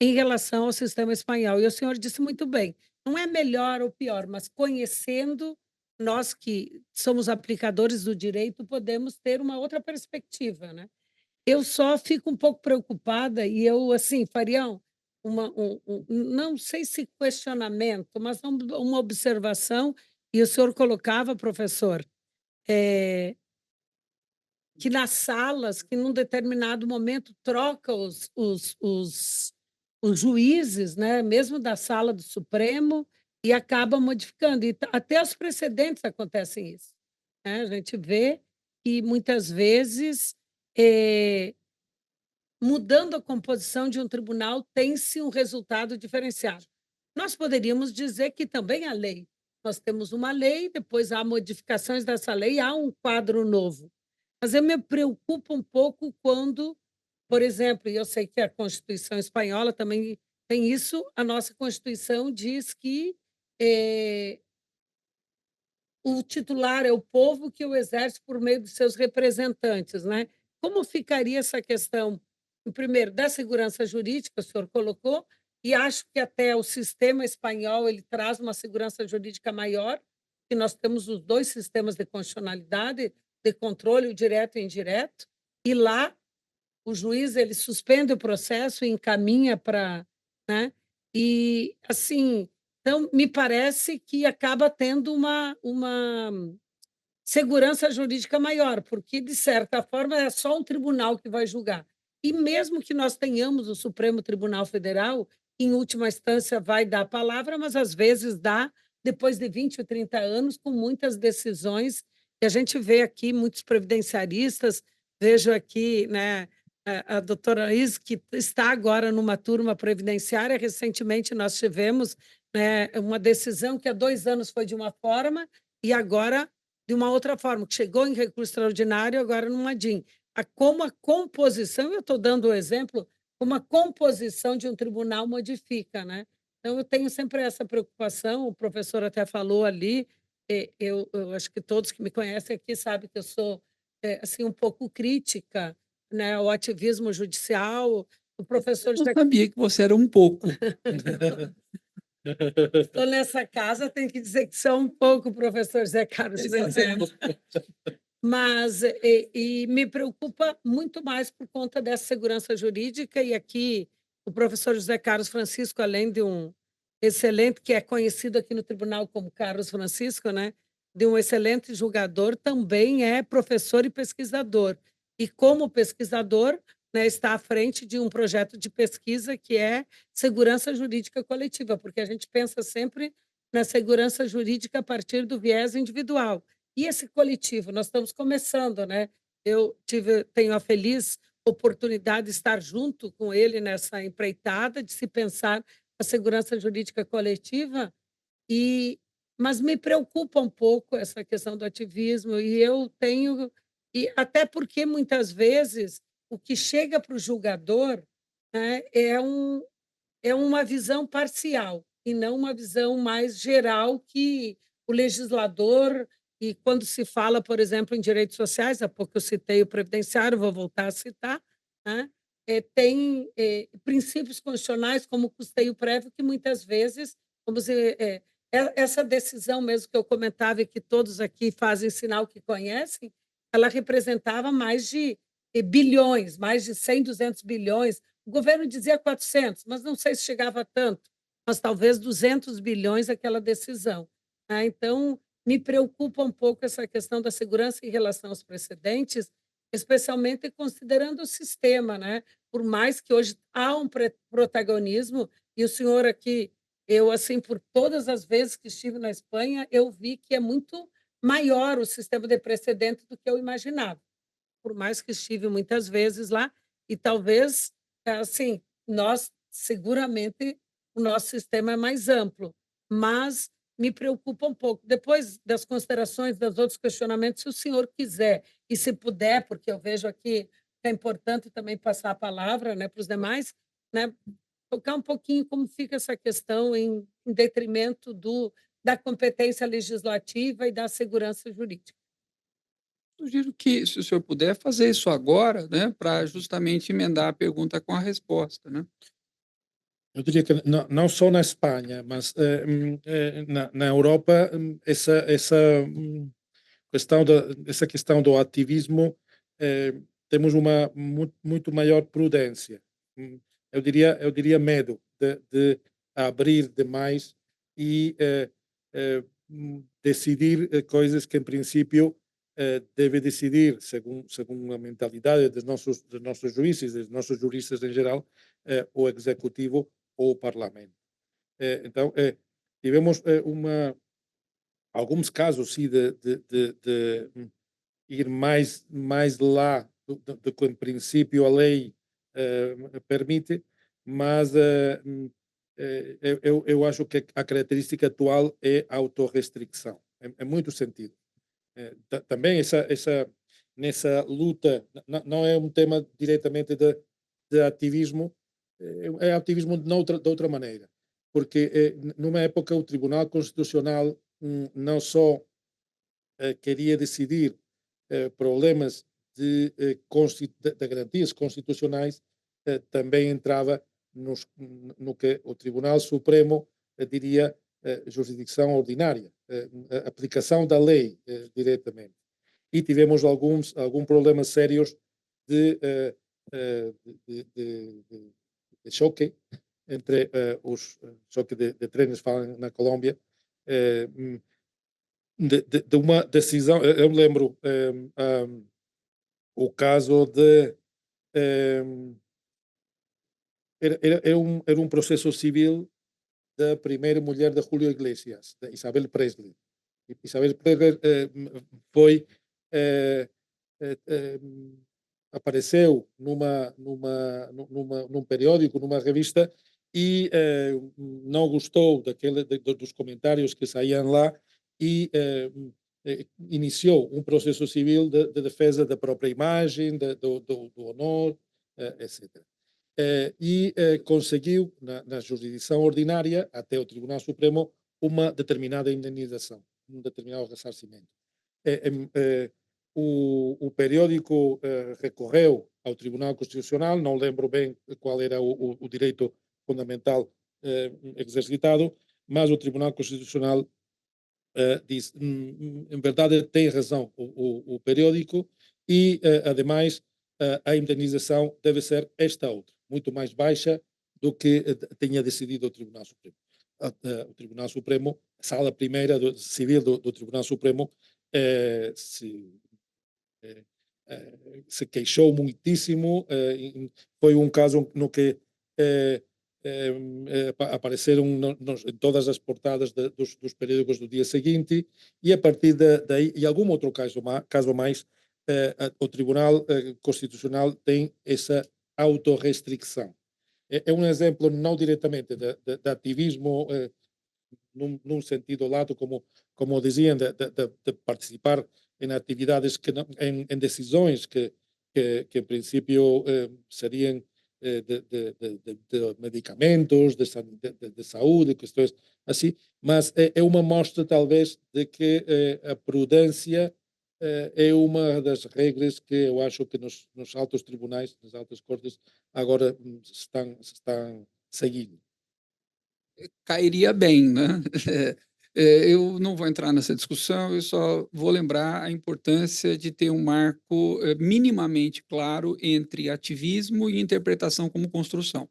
em relação ao sistema espanhol. E o senhor disse muito bem, não é melhor ou pior, mas conhecendo, nós que somos aplicadores do direito podemos ter uma outra perspectiva, né. Eu só fico um pouco preocupada e eu, assim, faria não sei se questionamento, mas uma observação, e o senhor colocava, professor, eh, que nas salas, que num determinado momento troca os juízes, né, mesmo da sala do Supremo, e acaba modificando, e até os precedentes acontecem isso, né, a gente vê que muitas vezes, eh mudando a composição de um tribunal, tem-se um resultado diferenciado. Nós poderíamos dizer que também a lei. Nós temos uma lei, depois há modificações dessa lei, há um quadro novo. Mas eu me preocupo um pouco quando, por exemplo, e eu sei que a Constituição espanhola também tem isso, a nossa Constituição diz que eh, o titular é o povo que o exerce por meio de seus representantes, né. Como ficaria essa questão, primeiro, da segurança jurídica, o senhor colocou, e acho que até o sistema espanhol, ele traz uma segurança jurídica maior, que nós temos os 2 sistemas de constitucionalidade, de controle, o direto e o indireto, e lá o juiz, ele suspende o processo e encaminha para, né, e, assim, então me parece que acaba tendo uma segurança jurídica maior, porque, de certa forma, é só um tribunal que vai julgar. E mesmo que nós tenhamos o Supremo Tribunal Federal, que em última instância vai dar a palavra, mas às vezes dá depois de 20 ou 30 anos, com muitas decisões, e a gente vê aqui muitos previdenciaristas, vejo aqui, né, a doutora Is, que está agora numa turma previdenciária, recentemente nós tivemos, né, uma decisão que há 2 anos foi de uma forma, e agora de uma outra forma, que chegou em recurso extraordinário, agora numa DIN. Como a composição, eu estou dando o exemplo, como a composição de um tribunal modifica, né. Então eu tenho sempre essa preocupação, o professor até falou ali, eu acho que todos que me conhecem aqui sabem que eu sou, assim, um pouco crítica, né, ao ativismo judicial, o professor Eu José. sabia que você era um pouco. Estou nessa casa, tenho que dizer que sou um pouco, professor Zé Carlos presente. Mas, e me preocupa muito mais por conta dessa segurança jurídica, e aqui o professor José Carlos Francisco, além de um excelente, que é conhecido aqui no tribunal como Carlos Francisco, né, de um excelente julgador, também é professor e pesquisador. E como pesquisador, né, está à frente de um projeto de pesquisa que é segurança jurídica coletiva, porque a gente pensa sempre na segurança jurídica a partir do viés individual. E esse coletivo, nós estamos começando, né. Tenho a feliz oportunidade de estar junto com ele nessa empreitada de se pensar a segurança jurídica coletiva, e mas me preocupa um pouco essa questão do ativismo, e eu tenho, e até porque muitas vezes o que chega para o julgador, né, é uma visão parcial, e não uma visão mais geral que o legislador, e quando se fala, por exemplo, em direitos sociais, há pouco eu citei o previdenciário, vou voltar a citar, né, tem, princípios constitucionais como o custeio prévio que muitas vezes, vamos dizer, essa decisão mesmo que eu comentava e que todos aqui fazem sinal que conhecem, ela representava mais de, bilhões, mais de 100, 200 bilhões. O governo dizia 400, mas não sei se chegava a tanto, mas talvez 200 bilhões aquela decisão, né. Então, me preocupa um pouco essa questão da segurança em relação aos precedentes, especialmente considerando o sistema, né. Por mais que hoje há um protagonismo, e o senhor aqui, eu, assim, por todas as vezes que estive na Espanha, eu vi que é muito maior o sistema de precedentes do que eu imaginava. Por mais que estive muitas vezes lá, e talvez, assim, nós seguramente o nosso sistema é mais amplo, mas me preocupa um pouco. Depois das considerações, dos outros questionamentos, se o senhor quiser e se puder, porque eu vejo aqui que é importante também passar a palavra, né, para os demais, né, tocar um pouquinho como fica essa questão em detrimento da competência legislativa e da segurança jurídica. Sugiro que, se o senhor puder, fazer isso agora, né, para justamente emendar a pergunta com a resposta, né. Eu diria que não só na Espanha, mas na Europa, essa questão do ativismo, temos uma muito maior prudência. Hum, eu diria medo de abrir demais e decidir coisas que, em princípio, deve decidir, segundo a mentalidade dos nossos juízes, dos nossos juristas em geral, o executivo ou o parlamento. Então, tivemos alguns casos, sim, de ir mais lá do que, em princípio, a lei permite, mas eu acho que a característica atual é a autorrestrição, em muito sentido. Também nessa luta, não é um tema diretamente de ativismo, é ativismo de outra maneira, porque numa época o Tribunal Constitucional não só queria decidir problemas de garantias constitucionais, também entrava no que o Tribunal Supremo diria jurisdição ordinária, aplicação da lei diretamente. E tivemos alguns problemas sérios de, choque entre os choque de trenes, falam na Colômbia, de uma decisão. Eu me lembro o caso de. Era um processo civil da primeira mulher de Julio Iglesias, de Isabel Presley. Isabel Presley foi. Apareceu num periódico, numa revista, e não gostou dos comentários que saíam lá e iniciou um processo civil de defesa da própria imagem, do honor, etc. E conseguiu, na jurisdição ordinária, até o Tribunal Supremo, uma determinada indenização, um determinado ressarcimento. O periódico recorreu ao Tribunal Constitucional, não lembro bem qual era o direito fundamental exercitado, mas o Tribunal Constitucional disse, em verdade tem razão o periódico e, ademais, a indenização deve ser esta outra, muito mais baixa do que tinha decidido o Tribunal Supremo. O Tribunal Supremo, a Sala Primeira Civil do Tribunal Supremo, se queixou muitíssimo. Foi um caso no que apareceram em todas as portadas dos periódicos do dia seguinte, e a partir daí, e algum outro caso mais, o Tribunal Constitucional tem essa autorrestrição. É um exemplo não diretamente de ativismo num sentido lato, como diziam, de participar em atividades, em decisões que em princípio seriam de medicamentos, de saúde, questões assim, mas é uma mostra, talvez, de que a prudência é uma das regras que eu acho que nos altos tribunais, nas altas cortes, agora se estão seguindo. Cairia bem, né? Eu não vou entrar nessa discussão, eu só vou lembrar a importância de ter um marco minimamente claro entre ativismo e interpretação como construção.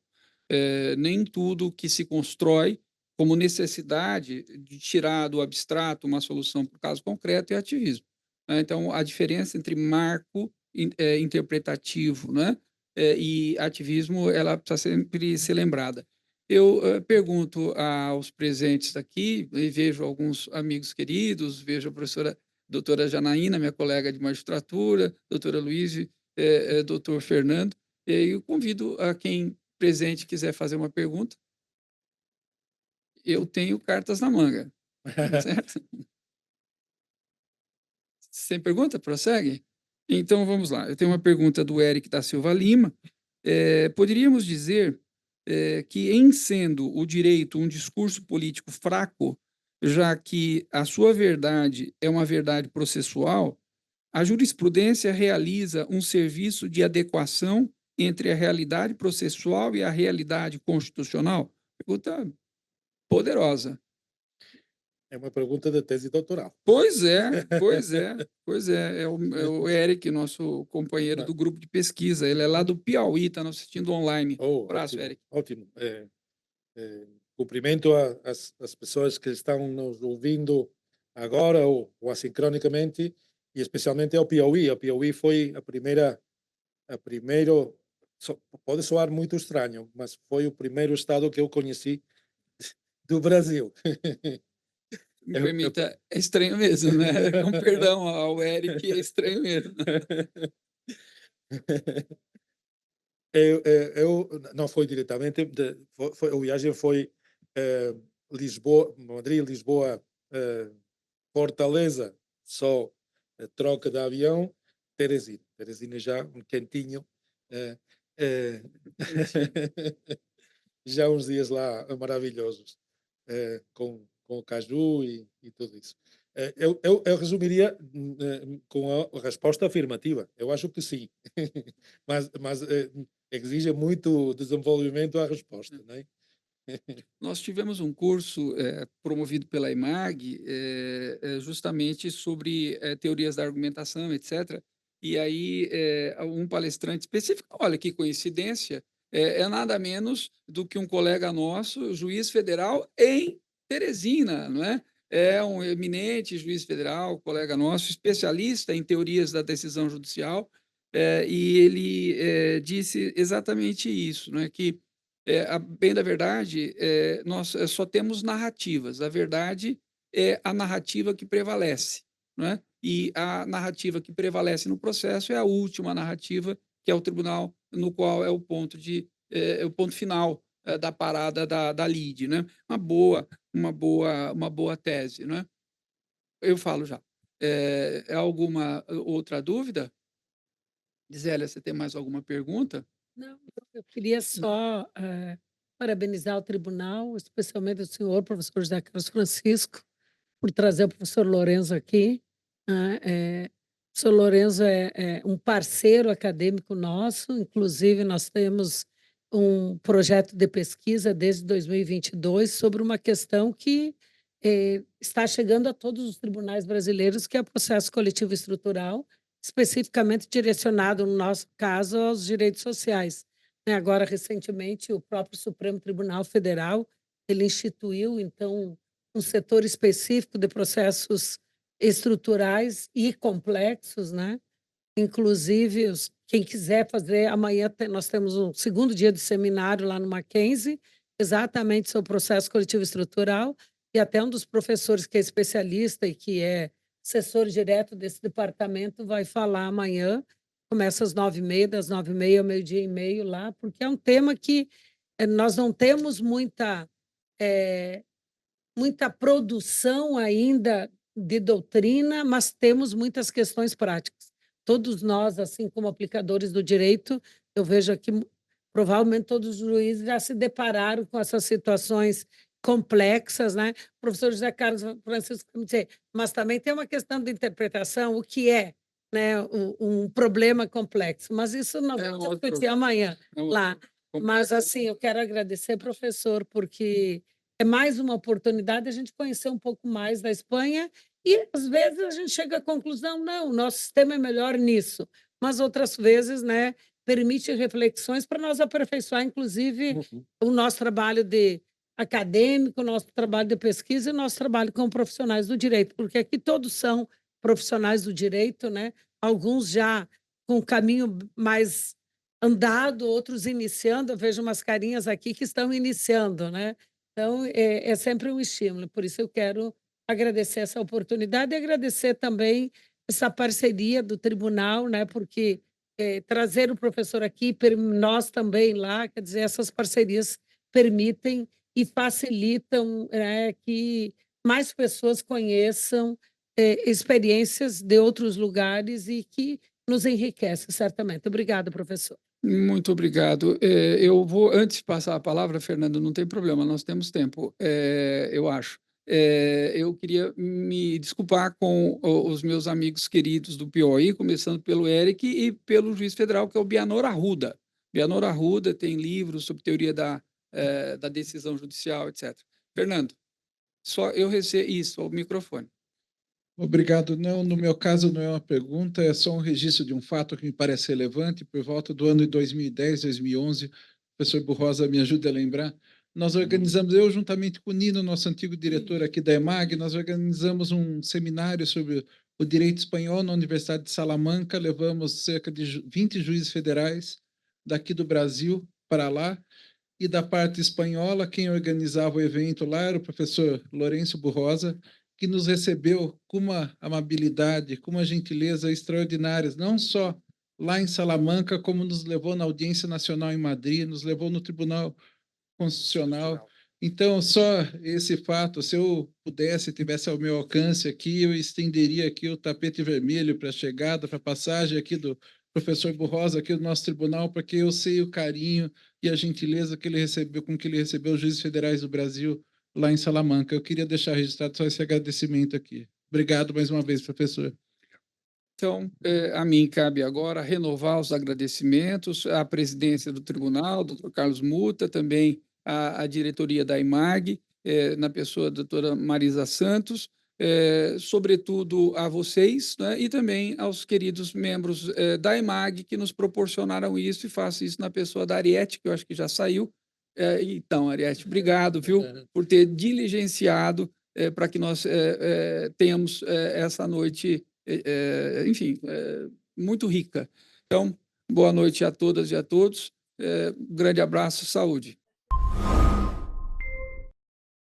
Nem tudo que se constrói como necessidade de tirar do abstrato uma solução para o caso concreto é ativismo. Então, a diferença entre marco interpretativo, né, e ativismo, ela precisa sempre ser lembrada. Eu pergunto aos presentes aqui, e vejo alguns amigos queridos, vejo a professora doutora Janaína, minha colega de magistratura, doutora Luiz, doutor Fernando, e eu convido a quem presente quiser fazer uma pergunta. Eu tenho cartas na manga, certo? Sem pergunta? Prossegue? Então, vamos lá. Eu tenho uma pergunta do Eric da Silva Lima. Poderíamos dizer que, em sendo o direito um discurso político fraco, já que a sua verdade é uma verdade processual, a jurisprudência realiza um serviço de adequação entre a realidade processual e a realidade constitucional? Pergunta poderosa. É uma pergunta de tese doutoral. Pois é, pois é, pois é. É o Eric, nosso companheiro Mas, do grupo de pesquisa. Ele é lá do Piauí, está nos assistindo online. Abraço, ótimo, Eric. ótimo. Cumprimento as pessoas que estão nos ouvindo agora ou assincronicamente, e especialmente ao Piauí. A Piauí foi a primeiro, pode soar muito estranho, mas foi o primeiro estado que eu conheci do Brasil. Me permita, é estranho mesmo, né? Com perdão ao Eric, é estranho mesmo. Não foi diretamente, a viagem foi Lisboa, Madrid, Lisboa, Fortaleza, só troca de avião, Teresina. Teresina já um quentinho, eh, eh, já uns dias lá maravilhosos, com o caju e tudo isso. Eu resumiria com a resposta afirmativa. Eu acho que sim, mas exige muito desenvolvimento a resposta, não é? Nós tivemos um curso promovido pela EMAG, justamente sobre teorias da argumentação, etc. E aí, um palestrante específico, olha que coincidência, é nada menos do que um colega nosso, juiz federal em Teresina, não é? É um eminente juiz federal, colega nosso, especialista em teorias da decisão judicial, e ele disse exatamente isso, não é? Que a bem da verdade, nós só temos narrativas. A verdade é a narrativa que prevalece, não é? E a narrativa que prevalece no processo é a última narrativa, que é o tribunal, no qual é o ponto é o ponto final da parada da lide, né? Uma boa tese, não é? Eu falo já. Alguma outra dúvida? Gisele, você tem mais alguma pergunta? Não, eu queria só parabenizar o tribunal, especialmente o senhor, professor José Carlos Francisco, por trazer o professor Lorenzo aqui, né? O professor Lorenzo é um parceiro acadêmico nosso, inclusive nós temos um projeto de pesquisa desde 2022 sobre uma questão que está chegando a todos os tribunais brasileiros, que é o processo coletivo estrutural, especificamente direcionado, no nosso caso, aos direitos sociais, né? Agora, recentemente, o próprio Supremo Tribunal Federal, ele instituiu, então, um setor específico de processos estruturais e complexos, né? Inclusive, quem quiser fazer, amanhã nós temos um segundo dia de seminário lá no Mackenzie, exatamente sobre o processo coletivo estrutural, e até um dos professores que é especialista e que é assessor direto desse departamento vai falar amanhã, começa às 9h30, das 9h30 ao meio-dia e meio lá, porque é um tema que nós não temos muita produção ainda de doutrina, mas temos muitas questões práticas. Todos nós, assim como aplicadores do direito, eu vejo aqui, provavelmente todos os juízes já se depararam com essas situações complexas, né? O professor José Carlos Francisco me disse, mas também tem uma questão de interpretação, o que é, né, um problema complexo, mas isso nós vamos discutir amanhã lá. Mas, assim, eu quero agradecer, professor, porque é mais uma oportunidade de a gente conhecer um pouco mais da Espanha e, às vezes, a gente chega à conclusão, não, o nosso sistema é melhor nisso, mas outras vezes, né, permite reflexões para nós aperfeiçoar, inclusive, o nosso trabalho de acadêmico, o nosso trabalho de pesquisa e o nosso trabalho com profissionais do direito, porque aqui todos são profissionais do direito, né? Alguns já com um caminho mais andado, outros iniciando, eu vejo umas carinhas aqui que estão iniciando, né? Então, é sempre um estímulo, por isso eu quero agradecer essa oportunidade e agradecer também essa parceria do tribunal, né, porque trazer o professor aqui, nós também lá, quer dizer, essas parcerias permitem e facilitam, né, que mais pessoas conheçam experiências de outros lugares e que nos enriquece, certamente. Obrigada, professor. Muito obrigado. Eu vou, antes de passar a palavra, Fernando, não tem problema, nós temos tempo, eu acho. Eu queria me desculpar com os meus amigos queridos do Piauí, começando pelo Eric e pelo juiz federal, que é o Bianor Arruda. Bianor Arruda tem livros sobre teoria da decisão judicial, etc. Fernando, só eu recebo isso, o microfone. Obrigado. Não, no meu caso não é uma pergunta, é só um registro de um fato que me parece relevante. Por volta do ano de 2010, 2011, o professor Burrosa me ajuda a lembrar, nós organizamos, eu juntamente com o Nino, nosso antigo diretor aqui da EMAG, nós organizamos um seminário sobre o direito espanhol na Universidade de Salamanca, levamos cerca de 20 juízes federais daqui do Brasil para lá, e da parte espanhola, quem organizava o evento lá era o professor Lourenço Burrosa, que nos recebeu com uma amabilidade, com uma gentileza extraordinárias, não só lá em Salamanca, como nos levou na Audiência Nacional em Madrid, nos levou no Tribunal Constitucional. Então, só esse fato, se eu pudesse, tivesse ao meu alcance aqui, eu estenderia aqui o tapete vermelho para a chegada, para a passagem aqui do professor Burrosa, aqui do nosso tribunal, porque eu sei o carinho e a gentileza que ele recebeu, com que ele recebeu os juízes federais do Brasil lá em Salamanca. Eu queria deixar registrado só esse agradecimento aqui. Obrigado mais uma vez, professor. Então, a mim cabe agora renovar os agradecimentos à presidência do tribunal, doutor Carlos Muta, também à diretoria da IMAG, na pessoa da doutora Marisa Santos, sobretudo a vocês, né, e também aos queridos membros da IMAG que nos proporcionaram isso, e faço isso na pessoa da Ariete, que eu acho que já saiu. Então, Ariete, obrigado, viu, por ter diligenciado para que nós tenhamos essa noite, enfim, muito rica. Então, boa noite a todas e a todos. Um grande abraço, saúde.